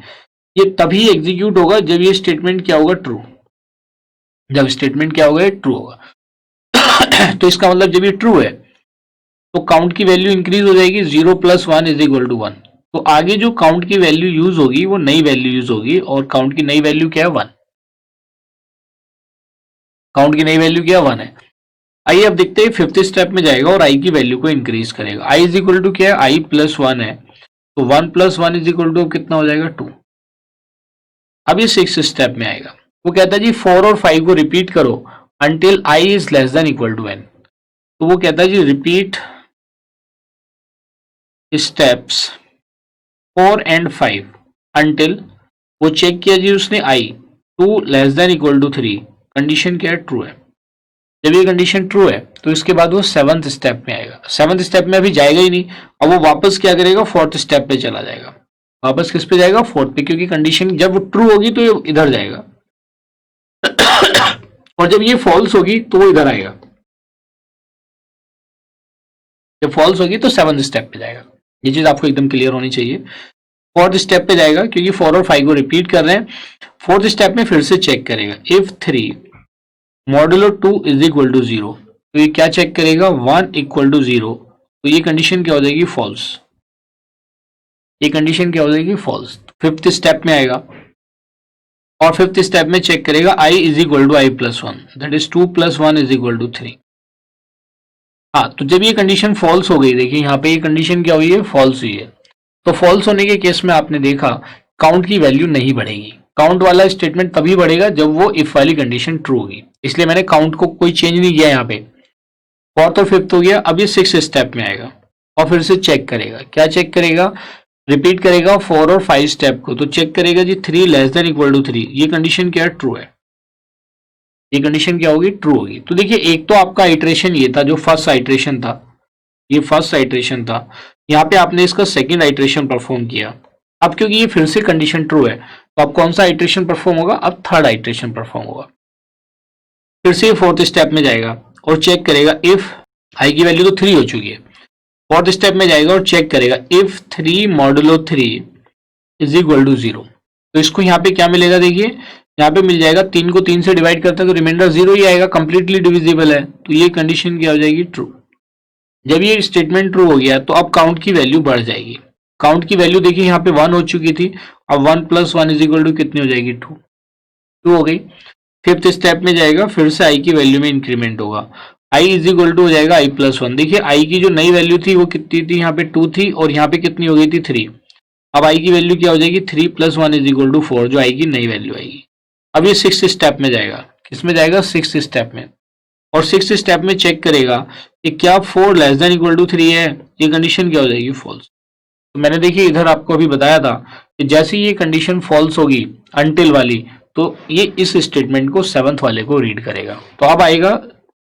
ये तभी एग्जीक्यूट होगा जब ये स्टेटमेंट क्या होगा, ट्रू। जब स्टेटमेंट क्या होगा, ट्रू होगा। तो इसका मतलब जब ये ट्रू है तो काउंट की वैल्यू इंक्रीज हो जाएगी, 0 + 1 इज इक्वल टू 1। तो आगे जो काउंट की वैल्यू यूज होगी वो नई वैल्यू यूज होगी, और काउंट की नई वैल्यू क्या है, 1। काउंट की नई वैल्यू क्या 1 है। आइए अब देखते हैं फिफ्थ स्टेप में जाएगा और आई की वैल्यू को इंक्रीज करेगा। आई इज इक्वल टू क्या है, आई + 1 है, तो 1 + 1 इज इक्वल टू कितना हो जाएगा, 2। अब ये सिक्स स्टेप में आएगा, वो कहता है जी 4 और 5 को रिपीट करो until i is less than equal to n। तो वो कहता है जी रिपीट स्टेप्स 4 and 5 अंटिल, वो चेक किया जी उसने i 2 less than equal to 3, condition क्या है, ट्रू है। जब ये कंडीशन ट्रू है तो इसके बाद वो सेवंथ स्टेप में आएगा। सेवंथ स्टेप में अभी जाएगा ही नहीं, अब वो वापस क्या करेगा, फोर्थ स्टेप पे चला जाएगा। वापस किस पे जाएगा, फोर्थ पे, क्योंकि कंडीशन जब वो ट्रू होगी तो ये इधर जाएगा और जब ये फॉल्स होगी तो वो इधर आएगा। जब फॉल्स होगी तो सेवंथ स्टेप पे जाएगा। ये चीज आपको एकदम क्लियर होनी चाहिए। फोर्थ स्टेप पे जाएगा क्योंकि 4 और 5 को रिपीट कर रहे हैं। फोर्थ स्टेप में फिर से चेक करेगा, if 3 modulo 2 is equal to 0, तो ये क्या चेक करेगा, 1 इक्वल टू 0, तो ये कंडीशन क्या हो जाएगी, फॉल्स। ये कंडीशन क्या हो जाएगी, फॉल्स। फिफ्थ स्टेप में आएगा और फिफ्थ स्टेप में चेक करेगा i is equal to i + 1, that is 2 + 1 is equal to 3। हाँ, तो जब ये कंडीशन फॉल्स हो गई, देखिए यहाँ पे ये कंडीशन क्या हुई है, फॉल्स हुई है। तो फॉल्स होने के केस में आपने देखा काउंट की वैल्यू नहीं बढ़ेगी। काउंट वाला स्टेटमेंट तभी बढ़ेगा जब वो इफ वाली कंडीशन ट्रू होगी, इसलिए मैंने काउंट को कोई चेंज नहीं किया यहाँ पे। फोर्थ और फिफ्थ हो गया, अब ये सिक्स स्टेप में आएगा और फिर से चेक करेगा। क्या चेक करेगा, रिपीट करेगा 4 और 5 स्टेप को, तो चेक करेगा जी 3 लेस देन इक्वल टू 3, ये कंडीशन क्या है, ट्रू है। ये कंडीशन क्या होगी, ट्रू होगी। तो देखिए एक तो आपका आइट्रेशन ये था, जो फर्स्ट आइट्रेशन था, ये फर्स्ट आइट्रेशन था। यहाँ पे आपने इसका सेकंड आइट्रेशन परफॉर्म किया। अब क्योंकि ये फिर से कंडीशन ट्रू है तो अब कौन सा आइट्रेशन परफॉर्म होगा, अब थर्ड आइट्रेशन परफॉर्म होगा। फिर से फोर्थ स्टेप में जाएगा और चेक करेगा, इफ आई की वैल्यू तो 3 हो चुकी है। फोर्थ स्टेप में जाएगा और चेक करेगा, if 3 modulo 3 is equal to 0, तो इसको यहाँ पे क्या मिलेगा, देखिए यहाँ पे मिल जाएगा 3 को 3 से डिवाइड करते हैं तो रिमाइंडर 0 ही आएगा, कंप्लीटली डिविजिबल है, तो ये कंडीशन क्या हो जाएगी, ट्रू। जब ये स्टेटमेंट ट्रू हो गया तो अब काउंट की वैल्यू बढ़ जाएगी। काउंट की वैल्यू देखिए यहाँ पे 1 हो चुकी थी, अब 1 + 1 इज इक्वल टू कितनी हो जाएगी, 2 हो गई। फिफ्थ स्टेप में जाएगा, फिर से आई की वैल्यू में इंक्रीमेंट होगा, आई इज इक्वल टू हो जाएगा आई + 1। देखिए आई की जो नई वैल्यू थी वो कितनी थी, यहाँ पे 2 थी और यहाँ पे कितनी हो गई थी, 3। अब आई की वैल्यू क्या हो जाएगी, 3 + 1 इज इक्वल टू 4, जो आई की नई वैल्यू आएगी। अब ये सिक्स स्टेप में जाएगा, किसमें जाएगा, सिक्स स्टेप में, और सिक्स स्टेप में चेक करेगा कि क्या 4 लेस देन इक्वल टू 3 है, ये कंडीशन क्या हो जाएगी, फॉल्स। तो मैंने देखिए इधर आपको अभी बताया था कि जैसे ये कंडीशन फॉल्स होगी अनटिल वाली, तो ये इस स्टेटमेंट को 7th वाले को रीड करेगा। तो अब आएगा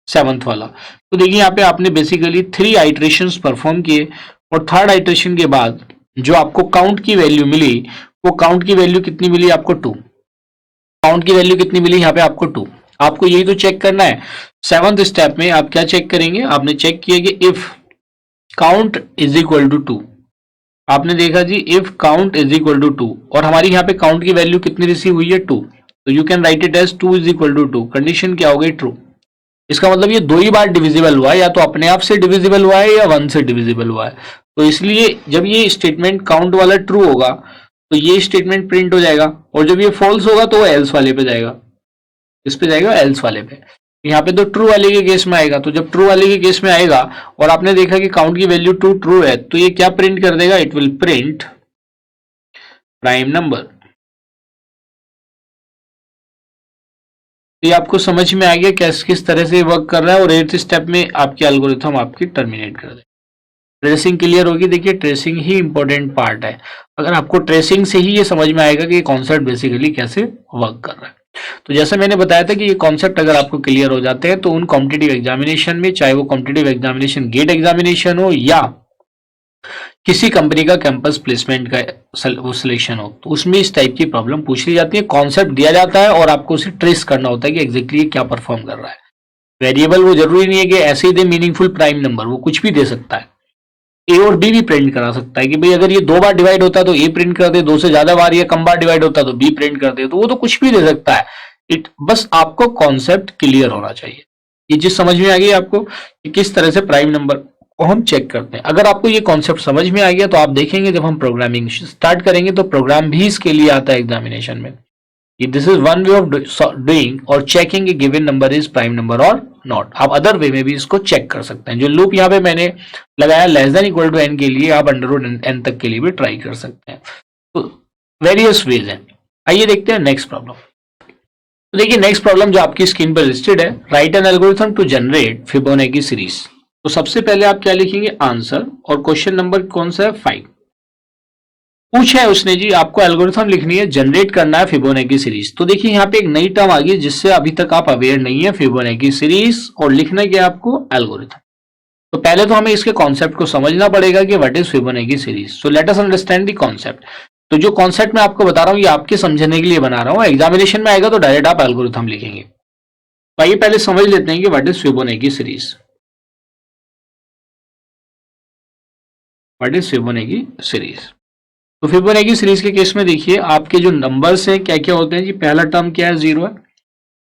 7th वाला। तो देखिए यहाँ पे आपने बेसिकली 3 आइट्रेशंस परफॉर्म किए और 3rd आइट्रेशन के बाद जो आपको काउंट की वैल्यू मिली, वो काउंट की वैल्यू कितनी मिली आपको 2। काउंट की वैल्यू कितनी मिली यहाँ पे आपको 2। आपको यही तो चेक करना है। 7th स्टेप में आप क्या चेक करेंगे, आपने चेक किया कि if count is equal to 2, आपने देखा जी if count is equal to 2 और हमारी यहाँ पे काउंट की वैल्यू कितनी रिसीव हुई है 2, तो you can write it as 2 is equal to 2। Condition क्या हो गई, ट्रू। इसका मतलब ये 2 ही बार डिविजिबल हुआ है, या तो अपने आप से डिविजिबल हुआ है या 1 से डिविजिबल हुआ है। तो इसलिए जब ये स्टेटमेंट काउंट वाला ट्रू होगा तो ये स्टेटमेंट प्रिंट हो जाएगा, और जब ये फॉल्स होगा तो वो एल्स वाले पे जाएगा, इस पे जाएगा एल्स वाले पे। यहाँ पे तो ट्रू वाले के केस में आएगा। तो जब ट्रू वाले के केस में आएगा और आपने देखा कि काउंट की वैल्यू 2 ट्रू है, तो ये क्या प्रिंट कर देगा, it will print prime number. ये आपको समझ में आ गया किस तरह से वर्क कर रहा है, और 8th स्टेप में आपकी एल्गोरिथम आपकी टर्मिनेट कर देगा। ट्रेसिंग क्लियर होगी। देखिए ट्रेसिंग ही इंपॉर्टेंट पार्ट है। अगर आपको ट्रेसिंग से ही ये समझ में आएगा कि ये कॉन्सेप्ट बेसिकली कैसे वर्क कर रहा है। तो जैसे मैंने बताया था कि ये कॉन्सेप्ट अगर आपको क्लियर हो जाते हैं तो उन कॉम्पिटिटिव एग्जामिनेशन में, चाहे वो कॉम्पिटिटिव एग्जामिनेशन गेट एग्जामिनेशन हो या किसी कंपनी का कैंपस प्लेसमेंट का वो सिलेक्शन हो, तो उसमें इस टाइप की प्रॉब्लम पूछ ली जाती है। कॉन्सेप्ट दिया जाता है और आपको उसे ट्रेस करना होता है कि एग्जैक्टली क्या परफॉर्म कर रहा है। वेरिएबल वो जरूरी नहीं है कि ऐसे ही दे मीनिंगफुल प्राइम नंबर, वो कुछ भी दे सकता है। ए और बी भी प्रिंट करा सकता है कि भाई अगर ये 2 बार डिवाइड होता है तो ए प्रिंट कर दे, 2 से ज्यादा बार या कम बार डिवाइड होता है तो बी प्रिंट कर दे, तो वो तो कुछ भी दे सकता है। बस आपको कॉन्सेप्ट क्लियर होना चाहिए। ये चीज समझ में आ गई आपको कि किस तरह से प्राइम नंबर को हम चेक करते हैं। अगर आपको ये कॉन्सेप्ट समझ में आ गया तो आप देखेंगे जब हम प्रोग्रामिंग स्टार्ट करेंगे तो प्रोग्राम भी इसके लिए आता है एग्जामिनेशन में। This is one way of doing और checking a given number is prime number और नॉट। आप अदर वे में भी इसको चेक कर सकते हैं। जो लूप यहाँ पे मैंने लगाया less than equal to n के लिए, आप अंडर रूट एन तक के लिए भी ट्राई कर सकते हैं। तो वेरियस वेज हैं। आइए देखते हैं नेक्स्ट प्रॉब्लम। तो देखिए नेक्स्ट प्रॉब्लम जो आपकी स्क्रीन पर लिस्टेड है, write an algorithm to generate Fibonacci series. तो सबसे पहले आप क्या लिखेंगे, आंसर, और क्वेश्चन नंबर कौन सा है, 5। पूछा है उसने जी आपको एल्गोरिथम लिखनी है, जनरेट करना है फिबोनाची सीरीज। तो देखिए यहाँ पे एक नई टर्म आ गई जिससे अभी तक आप अवेयर नहीं है, फिबोनाची सीरीज, और लिखना क्या है आपको, एल्गोरिथम। तो पहले तो हमें इसके कॉन्सेप्ट को समझना पड़ेगा कि what is Fibonacci series. So let us understand the concept. तो जो कॉन्सेप्ट मैं आपको बता रहा हूँ ये आपके समझने के लिए बना रहा हूँ, एग्जामिनेशन में आएगा तो डायरेक्ट आप एल्गोरिथम लिखेंगे। तो आइए पहले समझ लेते हैं कि what is Fibonacci series. What is Fibonacci series. तो फिबोनाची सीरीज के केस में देखिए आपके जो नंबर्स हैं क्या क्या होते हैं जी। पहला टर्म क्या है, 0 है।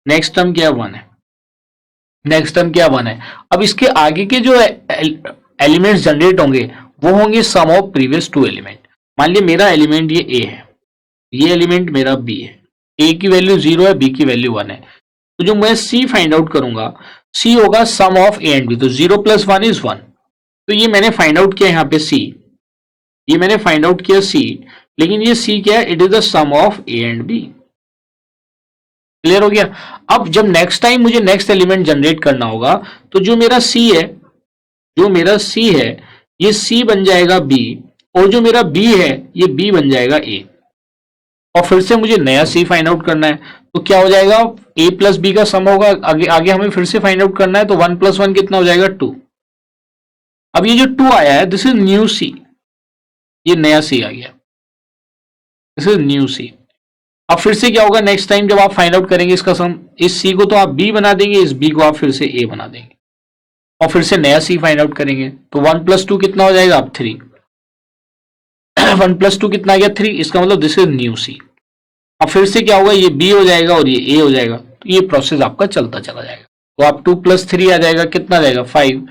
नेक्स्ट टर्म क्या है, 1 है। नेक्स्ट टर्म क्या 1 है। अब इसके आगे के जो एलिमेंट्स जनरेट होंगे वो होंगे सम ऑफ प्रीवियस 2 एलिमेंट। मान लिया मेरा एलिमेंट ये ए है, ये एलिमेंट मेरा बी है। ए की वैल्यू 0 है, बी की वैल्यू 1 है। तो जो मैं सी फाइंड आउट करूंगा, सी होगा सम ऑफ ए एंड बी। तो 0 + 1 = 1। तो ये मैंने फाइंड आउट किया यहाँ पे सी, ये मैंने फाइंड आउट किया सी, लेकिन ये सी क्या है, it is the sum of A and B. Clear हो गया। अब जब नेक्स्ट टाइम मुझे नेक्स्ट एलिमेंट जनरेट करना होगा तो जो मेरा सी है, जो मेरा सी है ये सी बन जाएगा बी, और जो मेरा बी है ये बी बन जाएगा ए। और फिर से मुझे नया सी फाइंड आउट करना है तो क्या हो जाएगा, ए प्लस बी का सम होगा। आगे आगे हमें फिर से फाइंड आउट करना है तो 1 + 1 कितना हो जाएगा, 2। अब ये जो 2 आया है दिस इज न्यू सी, ये नया सी आ गया, दिस इज न्यू सी। अब फिर से क्या होगा, नेक्स्ट टाइम जब आप फाइंड आउट करेंगे इसका सम, इस सी को तो आप बी बना देंगे, इस बी को आप फिर से ए बना देंगे, और फिर से नया सी फाइंड आउट करेंगे तो 1 + 2 कितना हो जाएगा, अब 3। 1 + 2 कितना आ गया, 3। इसका मतलब दिस इज न्यू सी। अब फिर से क्या होगा, ये बी हो जाएगा और ये ए हो जाएगा। तो ये प्रोसेस आपका चलता चला जाएगा। तो आप 2 + 3 आ जाएगा, कितना आ जाएगा, 5।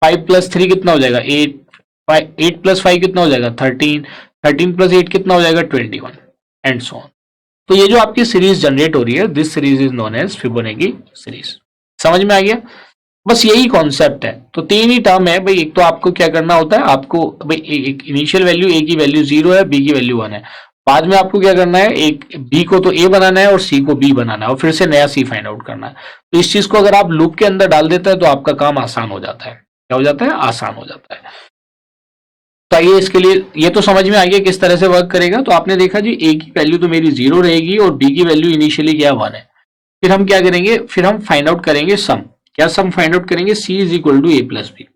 5 + 3 कितना हो जाएगा, 8। 8 + 5 कितना हो जाएगा, 13। 13 + 8 कितना हो जाएगा, 21, एंड सो ऑन। तो ये जो आपकी सीरीज जनरेट हो रही है, this series is known as Fibonacci series. समझ में आ गया। बस यही कॉन्सेप्ट है। तो 3 ही टर्म है भाई। एक तो आपको क्या करना होता है, आपको भाई एक इनिशियल वैल्यू ए की वैल्यू 0 है, बी की वैल्यू 1 है। बाद में आपको क्या करना है, एक बी को तो ए बनाना है और सी को बी बनाना है, और फिर से नया सी फाइंड आउट करना है। तो इस चीज को अगर आप लूप के अंदर डाल देते हैं तो आपका काम आसान हो जाता है। क्या हो जाता है, आसान हो जाता है। तो आइए इसके लिए, ये तो समझ में आ गया किस तरह से वर्क करेगा। तो आपने देखा जी ए की वैल्यू तो मेरी 0 रहेगी और बी की वैल्यू इनिशियली क्या 1 है। फिर हम क्या करेंगे, फिर हम फाइंड आउट करेंगे सम। क्या सम फाइंड आउट करेंगे, C is equal to A plus B.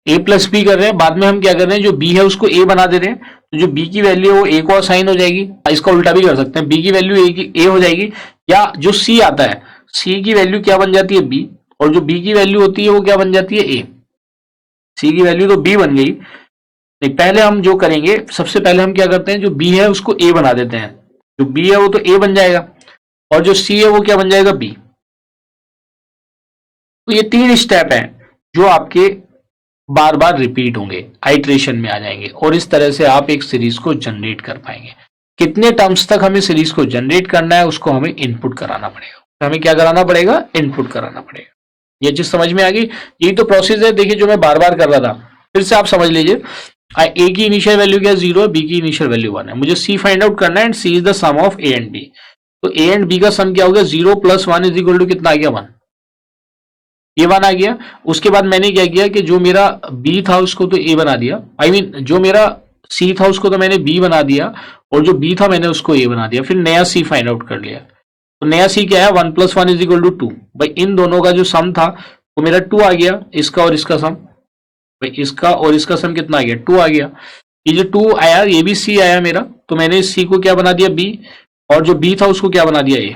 A plus B कर रहे हैं, बाद में हम क्या कर रहे हैं, जो बी है उसको ए बना दे रहे हैं, तो जो बी की वैल्यू है वो ए को असाइन हो जाएगी। इसका उल्टा भी कर सकते हैं, बी की वैल्यू ए हो जाएगी, या जो सी आता है सी की वैल्यू क्या बन जाती है बी, और जो बी की वैल्यू होती है वो क्या बन जाती है ए। सी की वैल्यू तो बी बन गई। नहीं, पहले हम जो करेंगे, सबसे पहले हम क्या करते हैं, जो बी है उसको ए बना देते हैं, जो बी है वो तो ए बन जाएगा, और जो सी है वो क्या बन जाएगा बी। तो ये 3 स्टेप हैं जो आपके बार बार रिपीट होंगे, आइट्रेशन में आ जाएंगे, और इस तरह से आप एक सीरीज को जनरेट कर पाएंगे। कितने टर्म्स तक हमें सीरीज को जनरेट करना है उसको हमें इनपुट कराना पड़ेगा। तो हमें क्या कराना पड़ेगा, इनपुट कराना पड़ेगा। ये चीज समझ में आ गई। यही तो प्रोसेस है, देखिए जो मैं बार बार कर रहा था, फिर से आप समझ लीजिए। ए की इनिशियल वैल्यू क्या 0 है, बी की इनिशियल वैल्यू 1 है, मुझे सी फाइंड आउट करना है, and C is the sum of A and b. तो ए एंड बी का सम क्या हो गया, 0 + 1 इज इक्वल टू कितना आ गया 1, ये 1 आ गया। उसके बाद मैंने क्या किया कि जो मेरा बी था उसको तो ए बना दिया, आई मीन जो मेरा सी था उसको तो मैंने बी बना दिया, और जो बी था मैंने उसको ए बना दिया, फिर नया सी फाइंड आउट कर लिया। तो नया सी क्या है, 1 + 1 इज इक्वल टू 2। भाई इन दोनों का जो सम था वो मेरा 2 आ गया, इसका और इसका सम। भाई इसका और इसका सम कितना आ गया, 2 आ गया। ये जो 2 आया ये भी सी आया मेरा, तो मैंने इस सी को क्या बना दिया बी, और जो बी था उसको क्या बना दिया ए।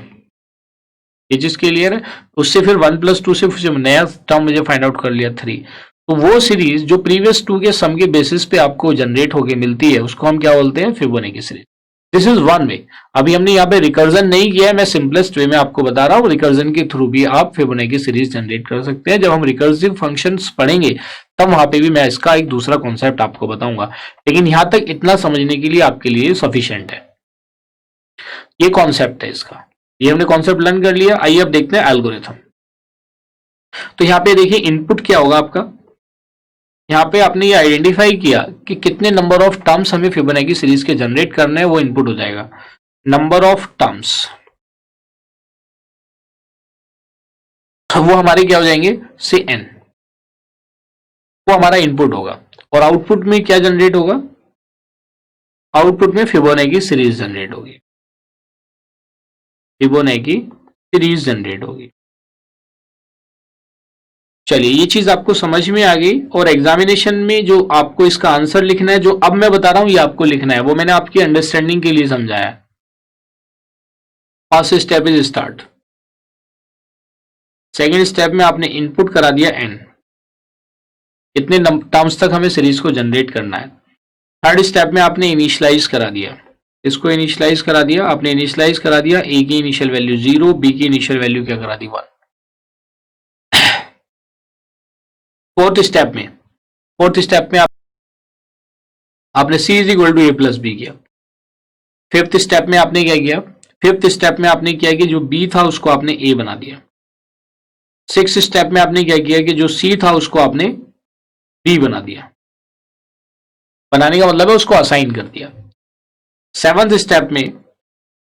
ये चीज क्लियर है। उससे फिर 1 + 2 से नया टर्म मुझे फाइंड आउट कर लिया 3। तो वो सीरीज जो प्रीवियस 2 के सम के बेसिस पे आपको जनरेट होके मिलती है उसको हम क्या बोलते हैं, Fibonacci series. This is one वे। अभी हमने यहाँ पे रिकर्जन नहीं किया है, मैं सिंपलेस्ट वे में आपको बता रहा हूँ। रिकर्जन के थ्रू भी आप फिबोनाची सीरीज जनरेट कर सकते हैं। जब हम रिकर्सिव फंक्शंस पढ़ेंगे तब वहां पे भी मैं इसका एक दूसरा कॉन्सेप्ट आपको बताऊंगा, लेकिन यहां तक इतना समझने के लिए आपके लिए सफिशिएंट है। ये कॉन्सेप्ट है इसका, ये हमने कॉन्सेप्ट लर्न कर लिया। आइए अब देखते हैं एल्गोरिथम। तो यहाँ पे देखिए इनपुट क्या होगा आपका, यहाँ पे आपने ये आइडेंटिफाई किया कि कितने नंबर ऑफ टर्म्स हमें फिबोनाची सीरीज के जनरेट करने हैं, वो इनपुट हो जाएगा। नंबर ऑफ टर्म्स वो हमारे क्या हो जाएंगे, से n, वो हमारा इनपुट होगा। और आउटपुट में क्या जनरेट होगा, आउटपुट में फिबोनाची सीरीज जनरेट होगी, फिबोनाची सीरीज जनरेट होगी। चलिए ये चीज आपको समझ में आ गई। और एग्जामिनेशन में जो आपको इसका आंसर लिखना है, जो अब मैं बता रहा हूं ये आपको लिखना है, वो मैंने आपकी अंडरस्टैंडिंग के लिए समझाया। First step is start. Second step में आपने इनपुट करा दिया n, कितने टर्म्स तक हमें सीरीज को जनरेट करना है। थर्ड स्टेप में आपने इनिशियलाइज करा दिया, इसको इनिशियलाइज करा दिया, आपने इनिशियलाइज करा दिया, ए की इनिशियल वैल्यू 0, बी की इनिशियल वैल्यू क्या करा दी 1। फोर्थ स्टेप में आपने C is equal to A plus B किया। फिफ्थ स्टेप में आपने क्या किया, फिफ्थ स्टेप में आपने किया कि जो बी था उसको आपने ए बना दिया। सिक्स स्टेप में आपने क्या किया कि जो सी था उसको आपने बी बना दिया, बनाने का मतलब है उसको असाइन कर दिया। सेवंथ स्टेप में,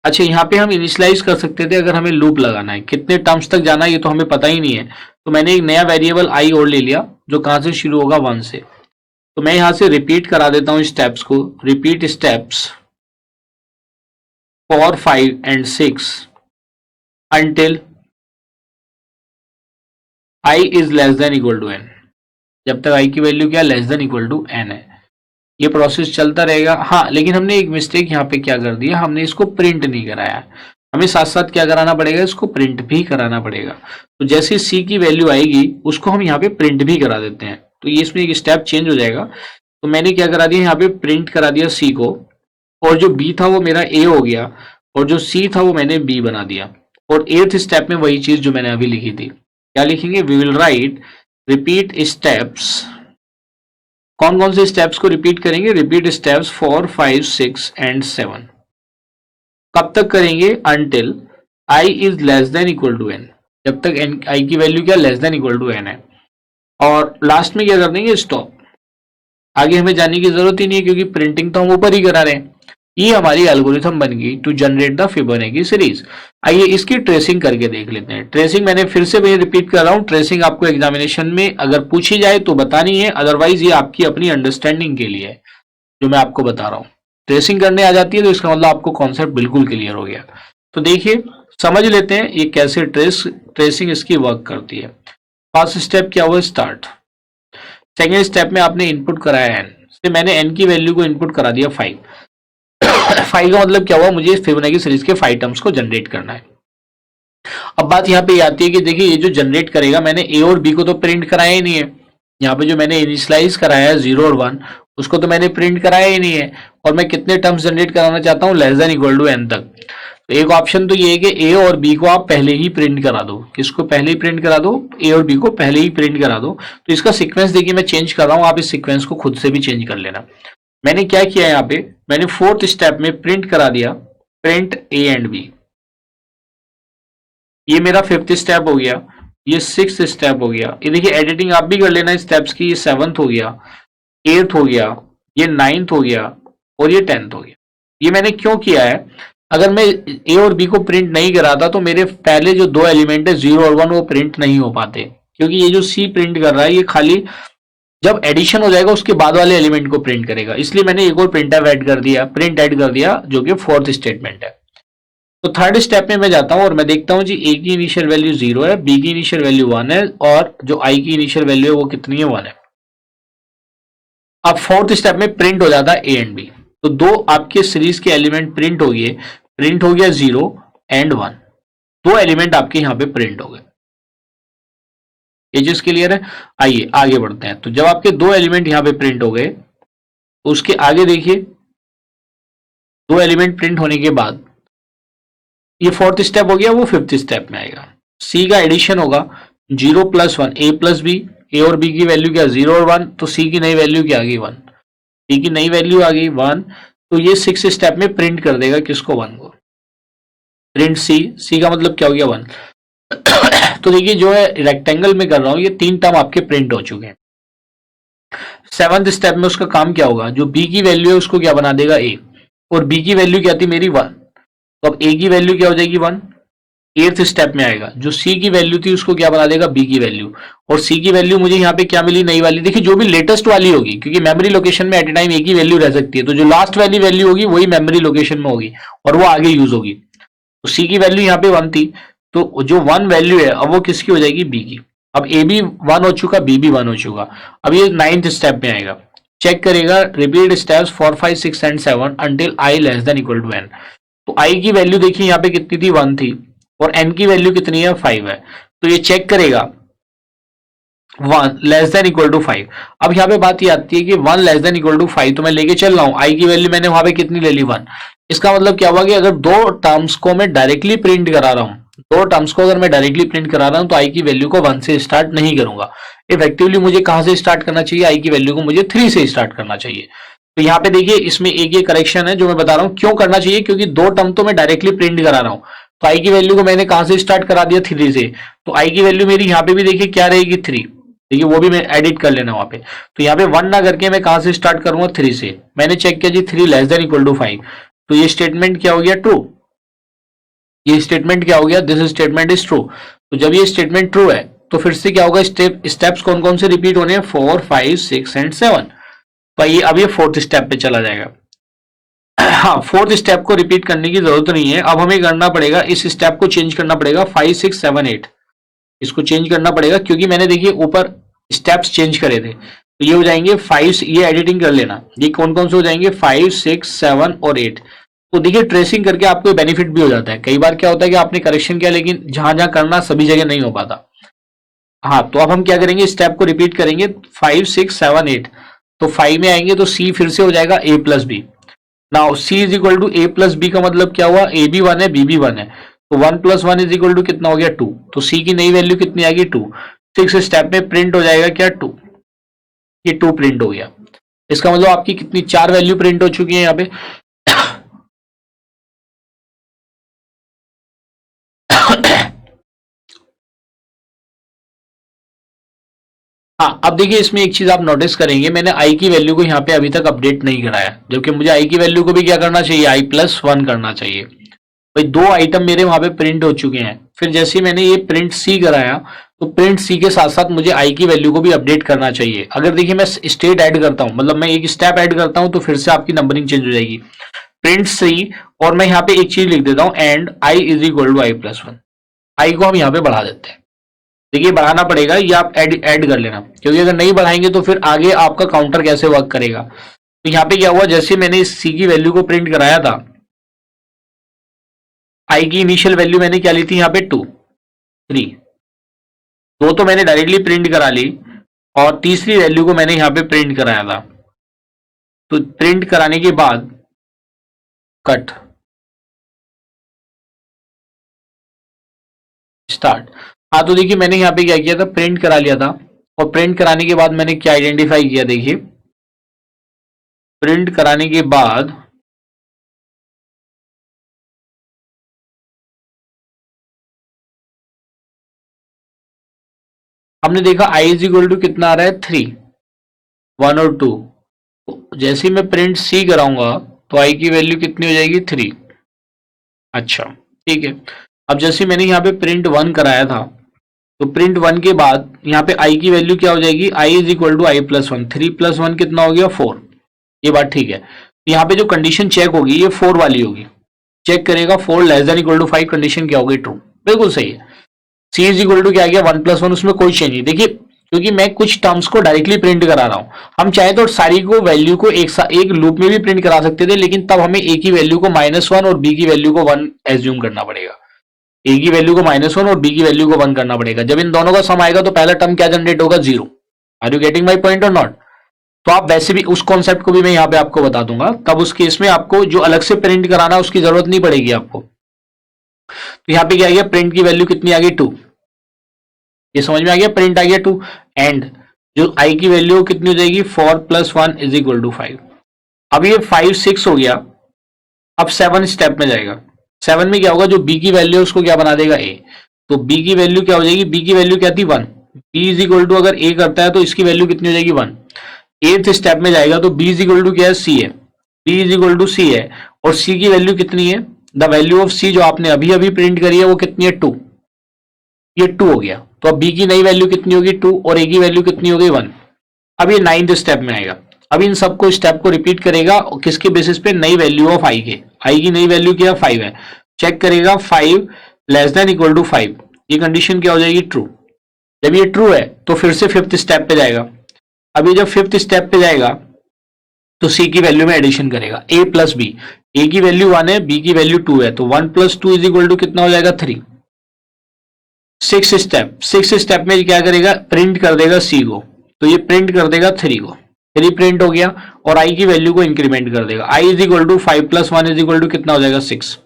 अच्छा यहाँ पे हम इनिशियलाइज कर सकते थे अगर हमें लूप लगाना है, कितने टर्म्स तक जाना है ये तो हमें पता ही नहीं है, तो मैंने एक नया वेरिएबल आई और ले लिया जो कहां से शुरू होगा 1 से। तो मैं यहां से रिपीट करा देता हूं स्टेप्स को, repeat steps 4, 5 and 6 until i is less than equal to n, जब तक i की वैल्यू क्या less than equal to n है। ये प्रोसेस चलता रहेगा। हाँ लेकिन हमने एक मिस्टेक यहाँ पे क्या कर दिया, हमने इसको प्रिंट नहीं कराया, हमें साथ साथ क्या कराना पड़ेगा, इसको प्रिंट भी कराना पड़ेगा। तो जैसे c की वैल्यू आएगी उसको हम यहाँ पे प्रिंट भी करा देते हैं, तो ये इसमें एक स्टेप चेंज हो जाएगा। तो मैंने क्या करा दिया, यहाँ पे प्रिंट करा दिया c को, और जो b था वो मेरा a हो गया, और जो c था वो मैंने b बना दिया। और 8th स्टेप में वही चीज जो मैंने अभी लिखी थी, क्या लिखेंगे, we will write repeat steps. कौन कौन से स्टेप्स को रिपीट करेंगे, रिपीट स्टेप्स 4, 5, 6 and 7। कब तक करेंगे, until i is less than equal to n, जब तक i की वैल्यू क्या less than equal to n है। और लास्ट में क्या कर देंगे, स्टॉप। आगे हमें जाने की जरूरत ही नहीं है क्योंकि प्रिंटिंग तो हम ऊपर ही करा रहे हैं। ये हमारी एल्गोरिथम बन गई to generate the Fibonacci series. आइए इसकी ट्रेसिंग करके देख लेते हैं। ट्रेसिंग मैंने फिर से मैं रिपीट कर रहा हूं, ट्रेसिंग आपको एग्जामिनेशन में अगर पूछी जाए तो बतानी है, अदरवाइज ये आपकी अपनी अंडरस्टैंडिंग के लिए है। जो मैं आपको बता रहा हूँ। ट्रेसिंग करने आ जाती है तो इसका मतलब आपको कॉन्सेप्ट बिल्कुल क्लियर हो गया। तो देखिए समझ लेते हैं ये कैसे ट्रेसिंग इसकी वर्क करती है। फर्स्ट स्टेप क्या हुआ, स्टार्ट। सेकेंड स्टेप में आपने इनपुट कराया एन, से मैंने एन की वैल्यू को इनपुट करा दिया 5। 5 का मतलब क्या हुआ, मुझे फिबोनाची सीरीज के 5 टर्म्स को जनरेट करना है। अब बात यहाँ पे आती है कि देखिए ये जो जनरेट करेगा, मैंने ए और बी को तो प्रिंट कराया ही नहीं है। यहाँ पे जो मैंने इनिशियलाइज कराया है 0 और 1, उसको तो मैंने प्रिंट कराया ही नहीं है। और मैं कितने टर्म्स जनरेट कराना चाहता हूँ, less than equal to n तक। तो एक ऑप्शन तो ये है कि ए और बी को आप पहले ही प्रिंट करा दो। किसको पहले ही प्रिंट करा दो, ए और बी को पहले ही प्रिंट करा दो। तो इसका सीक्वेंस देखिए मैं चेंज कर रहा हूँ, आप इस सीक्वेंस को खुद से भी चेंज कर लेना। मैंने क्या किया यहाँ पे, मैंने फोर्थ स्टेप में प्रिंट करा दिया प्रिंट ए एंड बी। ये मेरा फिफ्थ स्टेप हो गया, ये सिक्स्थ स्टेप हो गया। ये देखिए एडिटिंग आप भी कर लेना स्टेप्स की। ये सेवंथ हो गया, एट्थ हो गया, ये नाइन्थ हो गया और ये 10th हो गया। ये मैंने क्यों किया है, अगर मैं ए और बी को प्रिंट नहीं कराता तो मेरे पहले जो दो एलिमेंट है 0 और 1 वो प्रिंट नहीं हो पाते, क्योंकि ये जो सी प्रिंट कर रहा है ये खाली जब एडिशन हो जाएगा उसके बाद वाले एलिमेंट को प्रिंट करेगा। इसलिए मैंने एक और प्रिंट ऐड कर दिया जो कि फोर्थ स्टेटमेंट है। तो थर्ड स्टेप में मैं जाता हूं और मैं देखता हूं जी ए की इनिशियल वैल्यू 0 है, बी की इनिशियल वैल्यू 1 है और जो आई की इनिशियल वैल्यू है वो कितनी है, 1 है। अब फोर्थ स्टेप में प्रिंट हो जाता है ए एंड बी। तो दो आपके सीरीज के एलिमेंट प्रिंट हो गया 0 एंड 1। दो एलिमेंट आपके यहां पे प्रिंट हो गए। ये चीज क्लियर है। आइए आगे बढ़ते हैं। तो जब आपके दो एलिमेंट यहां पे प्रिंट हो गए तो उसके आगे देखिए दो एलिमेंट प्रिंट होने के बाद ये फोर्थ स्टेप हो गया, वो फिफ्थ स्टेप में आएगा। सी का एडिशन होगा 0 + 1 ए + बी। ए और बी की वैल्यू क्या, 0 और 1, तो सी की नई वैल्यू क्या आ गई, 1। सी की नई वैल्यू आ गई 1, तो ये सिक्स स्टेप में प्रिंट कर देगा किसको, 1 को। प्रिंट सी, सी का मतलब क्या हो गया, 1। तो देखिए जो है रेक्टेंगल में कर रहा हूं, ये 3 टर्म आपके प्रिंट हो चुके हैं। सेवंथ स्टेप में उसका काम क्या होगा, जो बी की वैल्यू है उसको क्या बना देगा, ए, और बी की वैल्यू क्या थी मेरी 1, तो अब ए की वैल्यू क्या हो जाएगी, 1। एट्थ स्टेप में आएगा, जो सी की वैल्यू थी उसको क्या बना देगा, बी की वैल्यू, और सी की वैल्यू मुझे यहाँ पे क्या मिली, नई वाली। देखिए जो भी लेटेस्ट वाली होगी, क्योंकि मेमोरी लोकेशन में एट ए टाइम एक ही वैल्यू रह सकती है, तो जो लास्ट वाली वैल्यू होगी वही मेमोरी लोकेशन में होगी और वो आगे यूज होगी। तो सी की वैल्यू यहाँ पे 1 थी, तो जो 1 वैल्यू है अब वो किसकी हो जाएगी, बी की। अब ए भी 1 हो चुका, बी भी 1 हो चुका। अब ये 9th स्टेप में आएगा, चेक करेगा repeat steps 4 5 6 and 7 until i less than equal to n। तो i की वैल्यू देखिए यहाँ पे कितनी थी, 1 थी, और n की वैल्यू कितनी है, 5 है। तो ये चेक करेगा 1 लेस देन इक्वल टू 5। अब यहाँ पे बात ये आती है कि 1 लेस देन इक्वल टू 5 तो मैं लेके चल रहा हूँ, i की वैल्यू मैंने वहां पे कितनी ले ली, 1। इसका मतलब क्या हुआ कि अगर दो टर्म्स को मैं डायरेक्टली प्रिंट करा रहा हूँ, दो टर्म्स को अगर मैं डायरेक्टली प्रिंट करा रहा हूँ तो i की वैल्यू को 1 से स्टार्ट नहीं करूंगा। इफेक्टिवली मुझे कहां से स्टार्ट करना चाहिए, i की वैल्यू को मुझे 3 से स्टार्ट करना चाहिए। तो यहाँ पे देखिए इसमें एक ये करेक्शन है जो मैं बता रहा हूँ क्यों करना चाहिए, क्योंकि दो टर्म तो मैं डायरेक्टली प्रिंट करा रहा हूँ। तो i की वैल्यू को मैंने कहां से स्टार्ट करा दिया, 3 से। तो i की वैल्यू मेरी यहाँ पे भी देखिए क्या रहेगी, 3। देखिए वो भी मैं एडिट कर लेना वहां पे। तो यहाँ पे 1 ना करके मैं कहां से स्टार्ट करूंगा, 3 से। मैंने चेक किया जी 3 लेस देन इक्वल टू 5, तो ये स्टेटमेंट क्या हो गया, ट्रू। ये स्टेटमेंट क्या हो गया, दिस स्टेटमेंट इज ट्रू। तो जब ये स्टेटमेंट ट्रू है तो फिर से क्या होगा, स्टेप्स कौन कौन से रिपीट होने हैं, 4 5 6 एंड 7। तो ये अब ये फोर्थ स्टेप पे चला जाएगा। हाँ, फोर्थ स्टेप को रिपीट करने की जरूरत नहीं है। अब हमें करना पड़ेगा, इस स्टेप को चेंज करना पड़ेगा, 5 6 7 8 इसको चेंज करना पड़ेगा, क्योंकि मैंने देखिए ऊपर स्टेप्स चेंज करे थे। तो ये हो जाएंगे 5, ये एडिटिंग कर लेना, ये कौन कौन से हो जाएंगे, 5 6 7 और 8। तो देखिए ट्रेसिंग करके आपको बेनिफिट भी हो जाता है। कई बार क्या होता है कि आपने करेक्शन किया लेकिन जहां जहां करना सभी जगह नहीं हो पाता। हाँ, तो अब हम क्या करेंगे, स्टेप को रिपीट करेंगे, 5 6 7 8। तो 5 में आएंगे तो सी फिर से हो जाएगा a + b। Now c is equal to a + b का मतलब क्या हुआ, a भी 1 है, b भी 1 है, तो 1 + 1 इज इक्वल टू कितना हो गया, 2। तो c की नई वैल्यू कितनी आएगी, 2। 6 स्टेप में प्रिंट हो जाएगा क्या, 2। ये 2 प्रिंट हो गया। इसका मतलब आपकी कितनी 4 वैल्यू प्रिंट हो चुकी है यहाँ पे। हाँ, अब देखिए इसमें एक चीज आप नोटिस करेंगे, मैंने i की वैल्यू को यहाँ पे अभी तक अपडेट नहीं कराया, जबकि मुझे i की वैल्यू को भी क्या करना चाहिए, i + 1 करना चाहिए। भाई 2 आइटम मेरे वहां पे प्रिंट हो चुके हैं। फिर जैसे ही मैंने ये प्रिंट सी कराया तो प्रिंट सी के साथ साथ मुझे आई की वैल्यू को भी अपडेट करना चाहिए। अगर देखिए मैं स्टेट ऐड करता हूँ, मतलब मैं एक स्टेप ऐड करता हूँ, तो फिर से आपकी नंबरिंग चेंज हो जाएगी। प्रिंट सी, और मैं यहाँ पे एक चीज लिख देता हूँ, and I is equal to I plus one. I को हम यहाँ पे बढ़ा देते हैं। देखिए बढ़ाना पड़ेगा, ये आप ऐड कर लेना, क्योंकि अगर नहीं बढ़ाएंगे तो फिर आगे आपका काउंटर कैसे वर्क करेगा। तो यहाँ पे क्या हुआ, जैसे मैंने इस सी की वैल्यू को प्रिंट कराया था, आई की इनिशियल वैल्यू मैंने क्या ली थी यहाँ पे 2 3, दो तो मैंने डायरेक्टली प्रिंट करा ली, और तीसरी वैल्यू को मैंने यहाँ पे प्रिंट कराया था। तो प्रिंट कराने के बाद कट स्टार्ट। हाँ तो देखिए मैंने यहाँ पे क्या किया था, प्रिंट करा लिया था, और प्रिंट कराने के बाद मैंने क्या आइडेंटिफाई किया, देखिए प्रिंट कराने के बाद हमने देखा आई इज इक्वल टू कितना आ रहा है, 3, 1 और 2। जैसे ही मैं प्रिंट सी कराऊंगा तो आई की वैल्यू कितनी हो जाएगी, 3। अच्छा ठीक है। अब जैसे मैंने यहाँ पे प्रिंट 1 कराया था, तो प्रिंट 1 के बाद यहाँ पे आई की वैल्यू क्या हो जाएगी, I is equal to I plus one. 3 plus 1 कितना हो गया, 4। ये बात ठीक है। यहाँ पे जो कंडीशन चेक होगी ये 4 वाली होगी। चेक करेगा 4 less than equal to 5, condition क्या होगी, ट्रू। बिल्कुल सही है। सी इज इक्वल टू क्या आ गया, 1 प्लस 1, उसमें कोई चेंज नहीं। देखिए क्योंकि मैं कुछ टर्म्स को डायरेक्टली प्रिंट करा रहा हूं, हम चाहे तो सारी को वैल्यू को एक लूप में भी प्रिंट करा सकते थे, लेकिन तब हमें ए की वैल्यू को -1 और बी की वैल्यू को 1 एज्यूम करना पड़ेगा। ए की वैल्यू को -1 और बी की वैल्यू को 1 करना पड़ेगा। जब इन दोनों का सम आएगा तो पहला टर्म क्या जनरेट होगा, 0। Are you getting my point or not. तो आप वैसे भी उस कॉन्सेप्ट को भी मैं यहाँ पे आपको बता दूंगा, तब उस केस में आपको जो अलग से प्रिंट कराना उसकी जरूरत नहीं पड़ेगी आपको। तो यहाँ पे क्या आ गया, प्रिंट की वैल्यू कितनी आ गई, 2। ये समझ में आ गया, प्रिंट आ गया 2, एंड जो आई की वैल्यू कितनी हो जाएगी, 4 प्लस 1 इज इक्वल टू 5। अब ये 5 6 हो गया। अब 7 स्टेप में जाएगा। 7 में क्या होगा, जो बी की वैल्यू है उसको क्या बना देगा, ए। तो बी की वैल्यू क्या हो जाएगी, बी की वैल्यू क्या थी, 1। बी इज इक्वल टू, अगर ए करता है तो इसकी वैल्यू कितनी हो जाएगी, 1। 8th स्टेप में जाएगा तो बी इज इक्वल टू क्या है, सी है। बी इज इक्वल टू सी है, और सी की वैल्यू कितनी है, द वैल्यू ऑफ सी जो आपने अभी अभी प्रिंट करी है वो कितनी है, 2। ये 2 हो गया। तो अब बी की नई वैल्यू कितनी होगी, 2, और ए की वैल्यू कितनी हो गई, 1। अब ये 9th स्टेप में आएगा। अब इन सबको स्टेप को रिपीट करेगा, किसके बेसिस पे, नई वैल्यू ऑफ आई के। आई की नई वैल्यू क्या, 5 है। चेक करेगा 5 लेस देन इक्वल टू 5, ये कंडीशन क्या हो जाएगी, ट्रू। जब ये ट्रू है तो फिर से 5th स्टेप पे जाएगा। अब ये जब 5th स्टेप पे जाएगा तो सी की वैल्यू में एडिशन करेगा, ए प्लस बी। ए की वैल्यू 1 है, बी की वैल्यू 2 है, तो 1 प्लस 2 इज इक्वल टू कितना हो जाएगा, 3। 6th स्टेप में क्या करेगा, प्रिंट कर देगा सी को, तो ये प्रिंट कर देगा 3 को। 3 प्रिंट हो गया, और आई की वैल्यू को इंक्रीमेंट कर देगा। I is equal to 5 plus 1 is equal to कितना हो जाएगा, 6।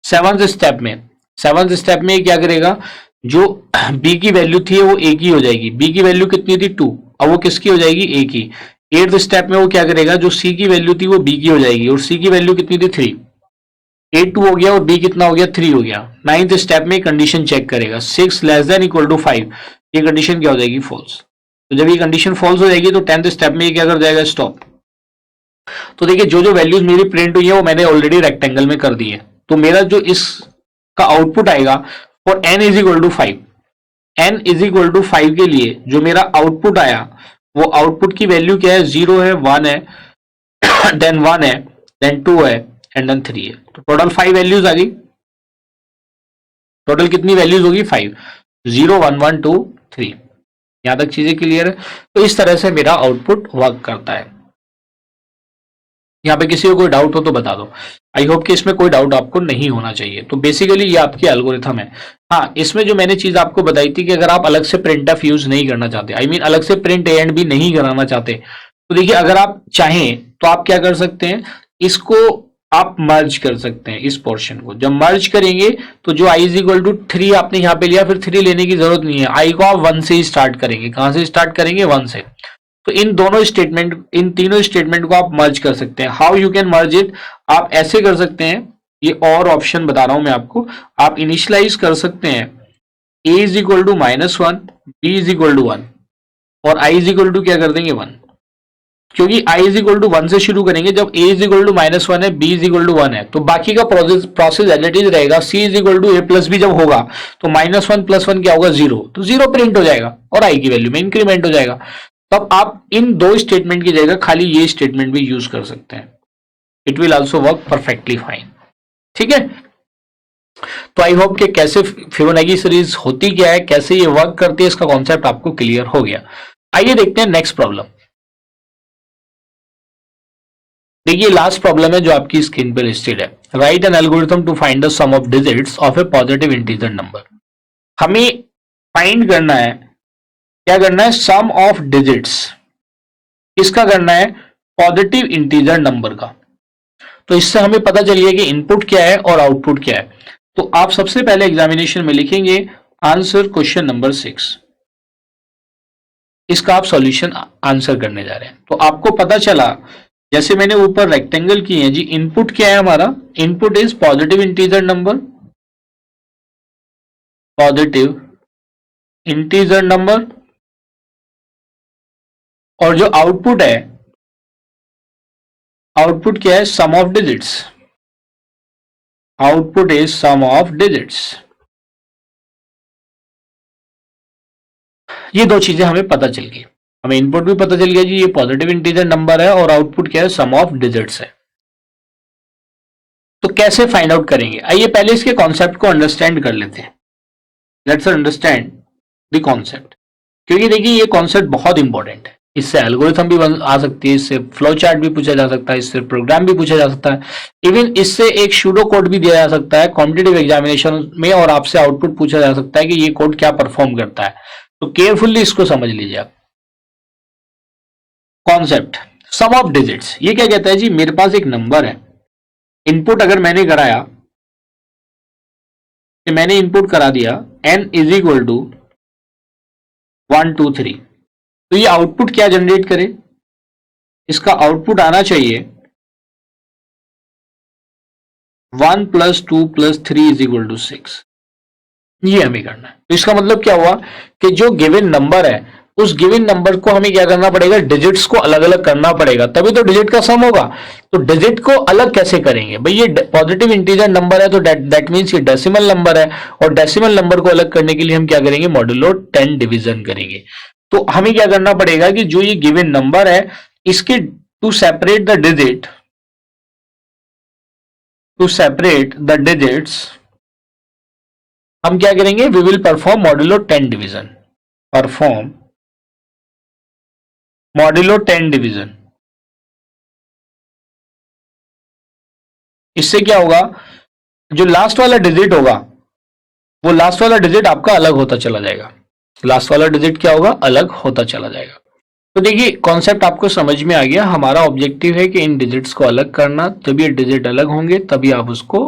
7th स्टेप में क्या करेगा, जो बी की वैल्यू थी वो ए की हो जाएगी। बी की वैल्यू कितनी थी, 2, अब वो किसकी हो जाएगी, ए की। 8th स्टेप में वो क्या करेगा, जो सी की वैल्यू थी वो बी की हो जाएगी, और सी की वैल्यू कितनी थी, 3। ए 2 हो गया और बी कितना हो गया, 3 हो गया। 9th स्टेप में कंडीशन चेक करेगा, 6 लेस देन इक्वल टू 5, ये कंडीशन क्या हो जाएगी, फॉल्स। तो जब ये कंडीशन फॉल्स हो जाएगी तो 10th स्टेप में ये क्या कर जाएगा, स्टॉप। तो देखिए जो जो वैल्यूज मेरी प्रिंट हुई है वो मैंने ऑलरेडी रेक्टेंगल में कर दी है। तो मेरा जो इसका आउटपुट आएगा for n is equal to 5, n is equal to 5 के लिए जो मेरा आउटपुट आया, वो आउटपुट की वैल्यू क्या है, 0 है, 1 है, देन 1 है, देन 2 है, एंड देन 3 है। तो टोटल 5 वैल्यूज आ गई। टोटल कितनी वैल्यूज होगी, 5, 0 1 1 2 3। यहां तक चीजें क्लियर है। तो इस तरह से मेरा आउटपुट वर्क करता है। यहाँ पे किसी को कोई डाउट हो तो बता दो। आई होप कि इसमें कोई डाउट आपको नहीं होना चाहिए। तो बेसिकली ये आपकी एल्गोरिथम है। हाँ, इसमें जो मैंने चीज आपको बताई थी कि अगर आप अलग से प्रिंटफ यूज नहीं करना चाहते, आई मीन अलग से प्रिंट ए एंड बी नहीं कराना चाहते, तो देखिए अगर आप चाहें तो आप क्या कर सकते हैं, इसको आप मर्ज कर सकते हैं। इस पोर्शन को जब मर्ज करेंगे तो जो आई इज इक्वल टू 3 आपने यहाँ पे लिया, फिर 3 लेने की जरूरत नहीं है। आई को आप 1 से ही स्टार्ट करेंगे। कहां से स्टार्ट करेंगे, 1 से। तो इन तीनों स्टेटमेंट को आप मर्ज कर सकते हैं। How you can merge it, आप ऐसे कर सकते हैं। ये और ऑप्शन बता रहा हूं मैं आपको। आप इनिशियलाइज कर सकते हैं a is equal to -1, b is equal to 1, और i इज इक्वल टू क्या कर देंगे, 1। क्योंकि i इज इक्वल टू 1 से शुरू करेंगे, जब a इज इक्वल टू -1 है, b इज इक्वल टू 1 है, तो बाकी का प्रोसेस एज इट इज रहेगा। c is equal to a plus b जब होगा तो -1 प्लस 1 क्या होगा, 0, तो 0 प्रिंट हो जाएगा और i की वैल्यू में इंक्रीमेंट हो जाएगा। तब आप इन दो स्टेटमेंट की जगह खाली ये स्टेटमेंट भी यूज कर सकते हैं। It will also work perfectly fine. ठीक है, तो आई होप कि कैसे फिबोनाची सीरीज होती क्या है, कैसे ये वर्क करती है, इसका कॉन्सेप्ट आपको क्लियर हो गया। आइए देखते हैं नेक्स्ट प्रॉब्लम। देखिए लास्ट प्रॉब्लम है जो आपकी स्क्रीन पर लिस्टेड है। Write an algorithm to find the sum of digits of a positive integer number. हमें फाइंड करना है, क्या करना है, सम ऑफ डिजिट्स। किसका करना है, पॉजिटिव इंटीजर नंबर का। तो इससे हमें पता चलिए कि इनपुट क्या है और आउटपुट क्या है। तो आप सबसे पहले एग्जामिनेशन में लिखेंगे आंसर क्वेश्चन नंबर 6। इसका आप सॉल्यूशन आंसर करने जा रहे हैं। तो आपको पता चला, जैसे मैंने ऊपर रेक्टेंगल किए हैं जी, इनपुट क्या है हमारा, input is positive integer number, positive integer number, और जो आउटपुट है, आउटपुट क्या है, sum of digits, output is sum of digits. ये दो चीजें हमें पता चल गई, हमें इनपुट भी पता चल गया जी ये पॉजिटिव इंटीजर नंबर है, और आउटपुट क्या है, सम ऑफ डिजिट्स है। तो कैसे फाइंड आउट करेंगे, आइए पहले इसके कॉन्सेप्ट को अंडरस्टैंड कर लेते हैं। लेट्स अंडरस्टैंड द कॉन्सेप्ट, क्योंकि देखिए ये कॉन्सेप्ट बहुत इंपॉर्टेंट है। इससे एल्गोरिथम भी आ सकती है, इससे फ्लो चार्ट भी पूछा जा सकता है, इससे प्रोग्राम भी पूछा जा सकता है, इवन इससे एक सूडो कोड भी दिया जा सकता है कॉम्पिटिटिव एग्जामिनेशन में, और आपसे आउटपुट पूछा जा सकता है कि ये कोड क्या परफॉर्म करता है। तो केयरफुल्ली इसको समझ लीजिए आप। कॉन्सेप्ट सम ऑफ डिजिट्स, ये क्या कहता है जी, मेरे पास एक नंबर है, इनपुट अगर मैंने कराया, कि मैंने इनपुट करा दिया n इज इक्वल टू 1 2 3, तो ये आउटपुट क्या जनरेट करे, इसका आउटपुट आना चाहिए 1 + 2 + 3 इज इक्वल टू 6। ये हमें करना है। तो इसका मतलब क्या हुआ कि जो गिवन नंबर है, उस गिवन नंबर को हमें क्या करना पड़ेगा, डिजिट्स को अलग अलग करना पड़ेगा, तभी तो डिजिट का सम होगा। तो डिजिट को अलग कैसे करेंगे भाई, ये पॉजिटिव इंटीजर नंबर है, तो दैट मींस ये डेसिमल नंबर है, और डेसिमल नंबर को अलग करने के लिए हम क्या करेंगे, मॉड्यूलो 10 डिवीजन करेंगे। तो हमें क्या करना पड़ेगा कि जो ये गिवन नंबर है, इसके to separate the digit, to separate the digits, हम क्या करेंगे, we will perform modulo 10 division, perform modulo 10 division. इससे क्या होगा, जो लास्ट वाला डिजिट होगा, वो लास्ट वाला डिजिट आपका अलग होता चला जाएगा, लास्ट वाला डिजिट क्या होगा, अलग होता चला जाएगा। तो देखिए कॉन्सेप्ट आपको समझ में आ गया। हमारा ऑब्जेक्टिव है कि इन डिजिट्स को अलग करना, जब ये डिजिट अलग होंगे तभी आप उसको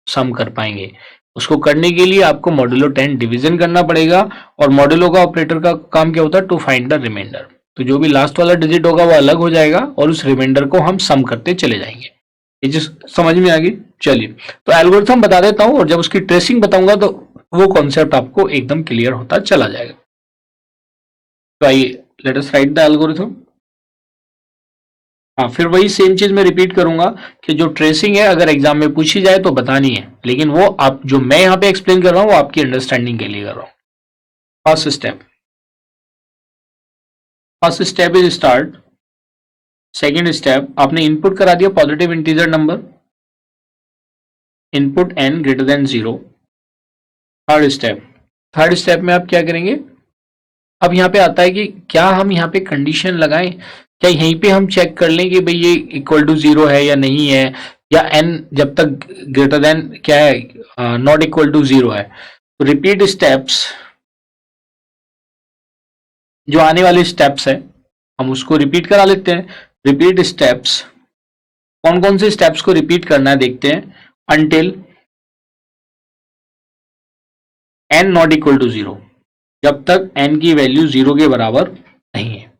सम कर पाएंगे। उसको करने के लिए आपको मॉड्यूलो 10 डिवीजन करना पड़ेगा, और मॉड्यूलो का ऑपरेटर का काम क्या होता है, टू फाइंड द रिमाइंडर। तो जो भी लास्ट वाला डिजिट होगा वो अलग हो जाएगा, और उस रिमाइंडर को हम सम करते चले जाएंगे। ये चीज समझ में आ गई। चलिए तो एल्गोरिथम बता देता हूं, और जब उसकी ट्रेसिंग बताऊंगा तो वो कॉन्सेप्ट आपको एकदम क्लियर होता चला जाएगा। तो आइए let us right the algorithm. हाँ, फिर वही सेम चीज मैं रिपीट करूंगा कि जो ट्रेसिंग है अगर एग्जाम में पूछी जाए तो बतानी है, लेकिन वो आप जो मैं यहाँ पे एक्सप्लेन कर रहा हूँ वो आपकी अंडरस्टैंडिंग के लिए कर रहा हूँ। First step is start. Second step, आपने इनपुट करा दिया positive integer number, input n greater than 0। Third step में आप क्या करेंगे, अब यहाँ पे आता है कि क्या हम यहाँ पे कंडीशन लगाएं, क्या यहीं पे हम चेक कर लें कि भाई ये इक्वल टू 0 है या नहीं है, या n जब तक ग्रेटर देन क्या है, नॉट इक्वल टू 0 है। तो रिपीट स्टेप्स, जो आने वाले स्टेप्स है हम उसको रिपीट करा लेते हैं। रिपीट स्टेप्स, कौन कौन से स्टेप्स को रिपीट करना है देखते हैं। Until n not equal to 0, जब तक n की वैल्यू 0 के बराबर नहीं है।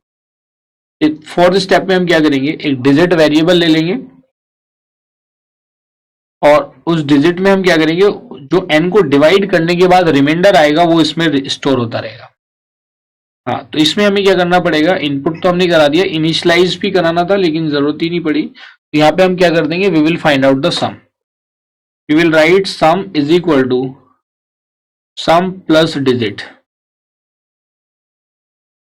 फोर्थ स्टेप में हम क्या करेंगे, एक डिजिट वेरिएबल ले लेंगे, और उस डिजिट में हम क्या करेंगे, जो n को डिवाइड करने के बाद रिमाइंडर आएगा वो इसमें स्टोर होता रहेगा। हाँ, तो इसमें हमें क्या करना पड़ेगा, इनपुट तो हमने करा दिया, इनिशियलाइज भी कराना था लेकिन जरूरत ही नहीं पड़ी। तो यहाँ पे हम क्या कर देंगे, we will find out the sum, we will write sum is equal to sum plus digit.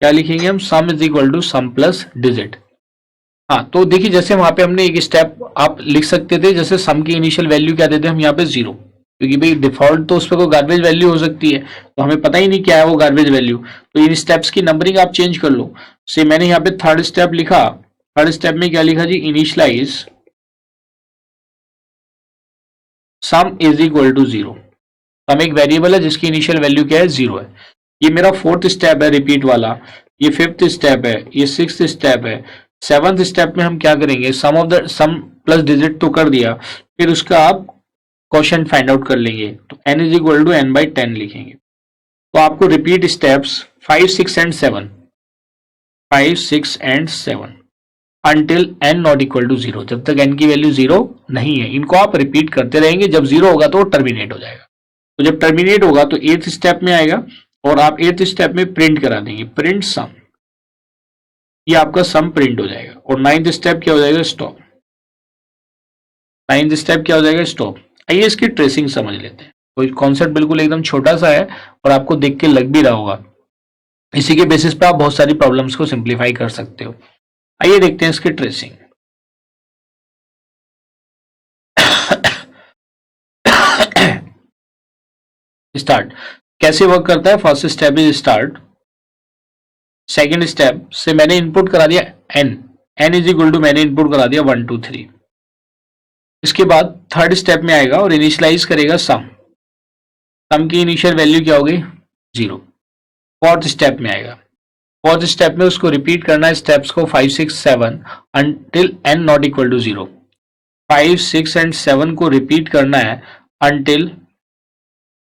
क्या लिखेंगे हम, sum is equal to sum plus digit. हाँ, तो देखिए जैसे वहां पे हमने एक स्टेप आप लिख सकते थे, जैसे सम की इनिशियल वैल्यू क्या देते हैं हम यहाँ पे 0, क्योंकि भाई डिफॉल्ट तो उस पर कोई गार्बेज वैल्यू हो सकती है, तो हमें पता ही नहीं क्या है वो गार्बेज वैल्यू। तो इन स्टेप्स की नंबरिंग आप चेंज कर लो। से मैंने यहाँ पे थर्ड स्टेप लिखा, थर्ड स्टेप में क्या लिखा जी, initialise sum is equal to 0। Sum एक वेरिएबल है जिसकी इनिशियल वैल्यू क्या है, 0 है। ये मेरा फोर्थ स्टेप है रिपीट वाला, ये फिफ्थ स्टेप है, ये सिक्स्थ स्टेप है। सेवंथ स्टेप में हम क्या करेंगे, sum of the sum plus digit तो कर दिया, फिर उसका आप क्वेश्चन फाइंड आउट कर लेंगे। तो n is equal to n by 10 लिखेंगे। तो आपको repeat steps 5, 6 and 7, 5, 6 and 7 until n not equal to 0, जब तक n की वैल्यू 0 नहीं है, इनको आप रिपीट करते रहेंगे। जब 0 होगा तो वो टर्मिनेट हो जाएगा। तो जब टर्मिनेट होगा तो 8th स्टेप में आएगा और आप 8th स्टेप में प्रिंट करा देंगे, प्रिंट सम, ये आपका सम प्रिंट हो जाएगा। और 9th स्टेप क्या हो जाएगा, स्टॉप। 9th स्टेप क्या हो जाएगा, स्टॉप। आइए इसकी ट्रेसिंग समझ लेते हैं। तो कॉन्सेप्ट बिल्कुल एकदम छोटा सा है और आपको देख के लग भी रहा होगा। इसी के बेसिस पे आप बहुत सारी प्रॉब्लम्स को सिंप्लीफाई कर सकते हो। आइए देखते हैं इसकी ट्रेसिंग। स्टार्ट कैसे वर्क करता है, first step is start. Second step से मैंने इनपुट करा दिया n इज इक्वल टू मैंने इनपुट करा दिया 1 2 3। इसके बाद थर्ड स्टेप में आएगा और इनिशियलाइज करेगा सम, सम की इनिशियल वैल्यू क्या होगी, 0। फोर्थ स्टेप में आएगा, फोर्थ स्टेप में उसको रिपीट करना है स्टेप्स को 5 6 7 until n not equal to 0। 5 6 and 7 को रिपीट करना है until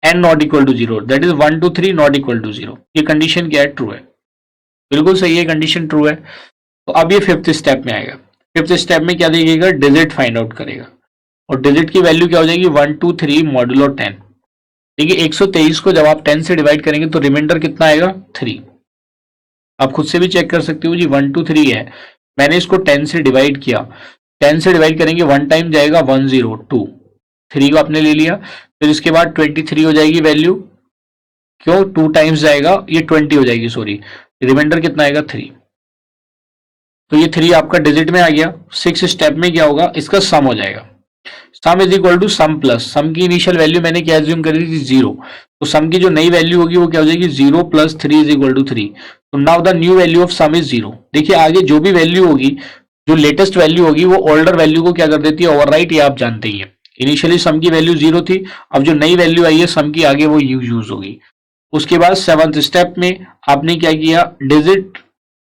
n not equal to 0, that is 1 2 3 not equal to 0। ये कंडीशन क्या है, ट्रू है, बिल्कुल सही है, कंडीशन ट्रू है। तो अब ये फिफ्थ स्टेप में आएगा। फिफ्थ स्टेप में क्या देखेगा, डिजिट फाइंड आउट करेगा और डिजिट की वैल्यू क्या हो जाएगी, 1 2 3 मॉडुलो 10। देखिए 123 को जब आप 10 से डिवाइड करेंगे तो रिमाइंडर कितना आएगा, 3। आप खुद से भी चेक कर सकते हो जी, 1 2 3 है, मैंने इसको 10 से डिवाइड किया, 10 से डिवाइड करेंगे 1 टाइम जाएगा 1 0 2, 3 को आपने ले लिया, फिर इसके बाद 23 हो जाएगी वैल्यू, क्यों 2 टाइम्स जाएगा ये 20 हो जाएगी, सॉरी रिमाइंडर कितना आएगा 3। तो ये 3 आपका डिजिट में आ गया। 6 स्टेप में क्या होगा, इसका सम हो जाएगा, sum is equal to sum plus, sum की इनिशियल वैल्यू मैंने क्या एज्यूम करी थी, 0। तो सम की जो नई वैल्यू होगी वो क्या हो जाएगी, 0 प्लस 3 इज इक्वल टू 3। तो now the new value of sum is 0। देखिए आगे जो भी वैल्यू होगी, जो लेटेस्ट वैल्यू होगी वो ओल्डर वैल्यू को क्या कर देती है, ओवरराइट, ये आप जानते ही है। इनिशियली सम की वैल्यू 0 थी, अब जो नई वैल्यू आई है सम की आगे वो यूज होगी। उसके बाद 7th स्टेप में आपने क्या किया, डिजिट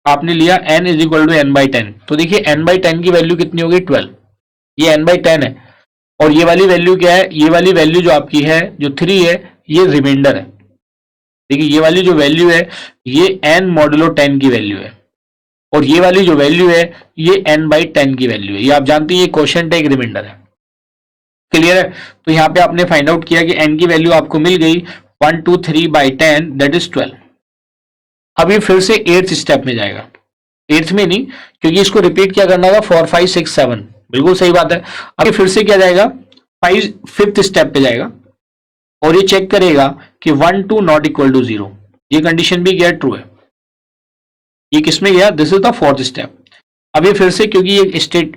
आपने लिया n is equal to n by 10। तो देखिए n बाई 10 की वैल्यू कितनी होगी, 12। ये n बाई 10 है और ये वाली वैल्यू क्या है, ये वाली वैल्यू जो आपकी है जो 3 है ये रिमाइंडर है। देखिए ये वाली जो वैल्यू है ये n मॉडुलो 10 की वैल्यू है और ये वाली जो वैल्यू है ये n बाई 10 की वैल्यू है। ये आप जानते हैं ये क्वोशिएंट एक रिमाइंडर है, क्लियर है। तो यहाँ पे आपने फाइंड आउट किया कि n की वैल्यू आपको मिल गई 1 2 3 बाई 10 दैट इज 12। अब ये फिर से 8th स्टेप में जाएगा, 8th में नहीं क्योंकि इसको रिपीट क्या करना था, 4 5 6 7, बिल्कुल सही बात है। अब ये फिर से क्या जाएगा, 5th स्टेप पे जाएगा और ये चेक करेगा कि 1 2 नॉट इक्वल टू 0। ये कंडीशन भी क्या ट्रू है, ये किसमें गया, this is the 4th step. अब ये फिर से क्योंकि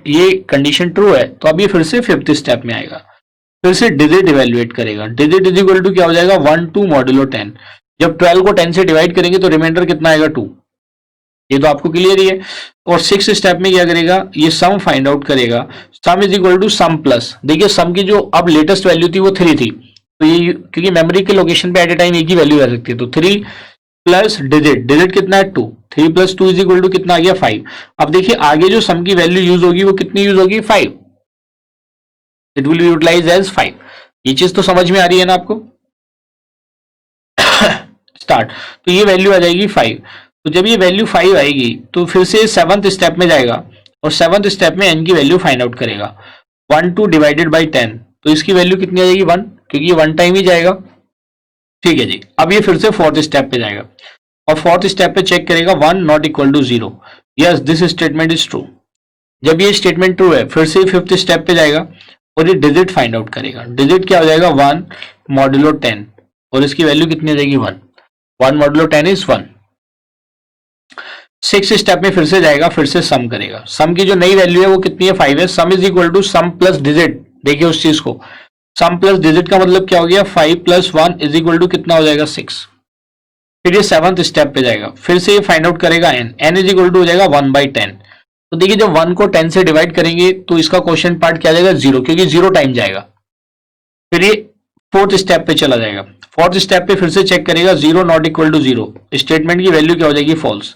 ये कंडीशन ट्रू है तो अब ये फिर से 5th स्टेप में आएगा, फिर से डिजिट इवेल्युएट करेगा। डिजिट इज इक्वल टू क्या हो जाएगा, 1 2 मॉडुलो 10। जब 12 को 10 से डिवाइड करेंगे तो रिमाइंडर कितना आएगा, 2। ये तो आपको क्लियर ही है। और 6th स्टेप में क्या करेगा, ये सम फाइंड आउट करेगा, sum is equal to sum plus. देखिए सम की जो अब लेटेस्ट वैल्यू थी वो 3 थी, तो ये क्योंकि मेमोरी के लोकेशन पे एट ए टाइम एक ही वैल्यू आ सकती है, तो 3 प्लस डिजिट, डिजिट कितना है 2, 3 प्लस 2 इज इक्वल टू कितना आ गया 5। अब देखिए आगे जो सम की वैल्यू यूज होगी वो कितनी यूज होगी, 5। It will be utilise as 5। ये चीज तो समझ में आ रही है ना आपको। स्टार्ट, तो ये वैल्यू आ जाएगी 5। तो जब ये वैल्यू 5 आएगी तो फिर से 7th स्टेप में जाएगा और 7th स्टेप में n की वैल्यू फाइंड आउट करेगा। 1 2 डिवाइडेड बाई 10, तो इसकी वैल्यू कितनी आ जाएगी, 1, क्योंकि ये 1 टाइम ही जाएगा। ठीक है जी। अब ये फिर से 4th स्टेप पे जाएगा। और फोर्थ स्टेप पे चेक करेगा 1 not equal to 0, yes this statement is true. जब ये स्टेटमेंट ट्रू है फिर से फिफ्थ स्टेप पे जाएगा और ये डिजिट फाइंड आउट करेगा। डिजिट क्या हो जाएगा 1 मॉड्यूलो 10 और इसकी वैल्यू कितनी हो जाएगी 1, 1 मॉड्यूलो 10 इज 1। सिक्स स्टेप में फिर से जाएगा, फिर से सम करेगा। सम की जो नई वैल्यू है वो कितनी है 5 है। Sum is equal to sum plus digit, देखिए उस चीज को, सम प्लस डिजिट का मतलब क्या हो गया 5 प्लस 1 इज इक्वल टू कितना हो जाएगा 6। फिर ये सेवंथ स्टेप पे जाएगा, फिर से ये फाइंड आउट करेगा n, n is equal to हो जाएगा 1/10। तो देखिए जब 1 को 10 से डिवाइड करेंगे तो इसका क्वेश्चन पार्ट क्या जाएगा 0, क्योंकि 0 टाइम जाएगा। फिर ये फोर्थ स्टेप पे चला जाएगा। फोर्थ स्टेप पे फिर से चेक करेगा 0 नॉट इक्वल टू 0, स्टेटमेंट की वैल्यू क्या हो जाएगी फॉल्स।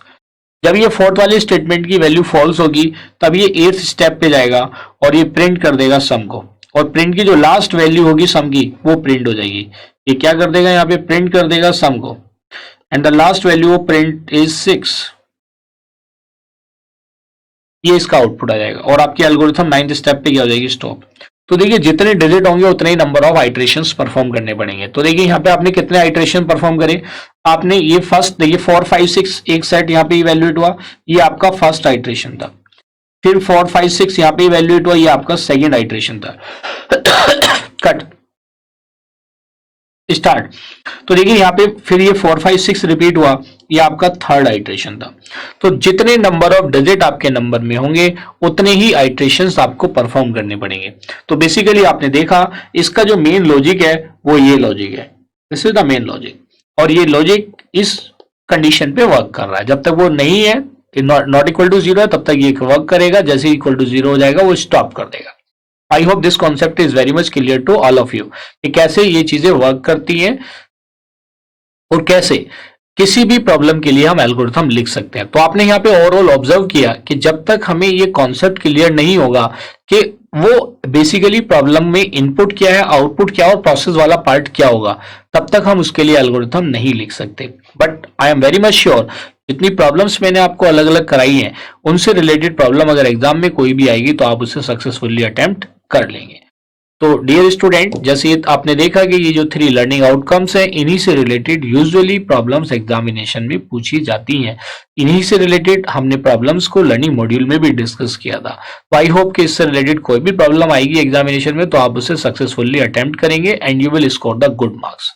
जब ये फोर्थ वाले स्टेटमेंट की वैल्यू फॉल्स होगी तब ये एट्थ स्टेप पे जाएगा और ये प्रिंट कर देगा सम को, और प्रिंट की जो लास्ट वैल्यू होगी सम की वो प्रिंट हो जाएगी। ये क्या कर देगा यहाँ पे प्रिंट कर देगा सम को, and the last value of print is 6। ये इसका आउटपुट आ जाएगा और आपकी एल्गोरिथम 9th स्टेप पे क्या हो जाएगी स्टॉप। तो देखिए जितने डिजिट होंगे उतने ही नंबर ऑफ आइट्रेशंस परफॉर्म करने पड़ेंगे। तो देखिए यहाँ पे आपने कितने आइट्रेशन परफॉर्म करे, आपने ये फर्स्ट देखिए 4 5 6 एक सेट यहाँ पे इवैल्यूएट हुआ, ये आपका फर्स्ट आइट्रेशन था। फिर 4 5 6 यहाँ पे इवैल्यूएट हुआ, ये आपका सेकेंड आइट्रेशन था। Cut start. तो देखिए यहाँ पे फिर ये 4 5 6 रिपीट हुआ, ये आपका थर्ड आइट्रेशन था। तो जितने नंबर ऑफ डिजिट आपके नंबर में होंगे उतने ही आइट्रेशंस आपको परफॉर्म करने पड़ेंगे। तो बेसिकली आपने देखा इसका जो मेन लॉजिक है वो ये लॉजिक है, this is the main logic, और ये लॉजिक इस कंडीशन पे वर्क कर रहा है। जब तक वो नहीं है नॉट इक्वल टू 0 है तब तक ये वर्क करेगा, जैसे इक्वल टू 0 हो जाएगा वो स्टॉप कर देगा। I hope this concept is very much clear to all of you कि कैसे ये चीजें वर्क करती हैं और कैसे किसी भी प्रॉब्लम के लिए हम एल्गोरिथम लिख सकते हैं। तो आपने यहाँ पे ओवरऑल ऑब्जर्व किया कि जब तक हमें ये कॉन्सेप्ट क्लियर नहीं होगा कि वो बेसिकली प्रॉब्लम में इनपुट क्या है, आउटपुट क्या है और प्रोसेस वाला पार्ट क्या होगा, तब तक हम उसके लिए एल्गोरिथम नहीं लिख सकते। But I am very much sure जितनी प्रॉब्लम्स मैंने आपको अलग अलग कराई हैं उनसे रिलेटेड प्रॉब्लम अगर एग्जाम में कोई भी आएगी तो आप उसे सक्सेसफुली अटेम्प्ट कर लेंगे। तो डियर स्टूडेंट, जैसे आपने देखा कि ये जो 3 लर्निंग आउटकम्स हैं इन्हीं से रिलेटेड यूजुअली प्रॉब्लम्स एग्जामिनेशन में पूछी जाती हैं। इन्हीं से रिलेटेड हमने प्रॉब्लम्स को लर्निंग मॉड्यूल में भी डिस्कस किया था। तो आई होप कि इससे रिलेटेड कोई भी प्रॉब्लम आएगी एग्जामिनेशन में तो आप उसे सक्सेसफुली अटेम्प्ट करेंगे and you will score the good marks.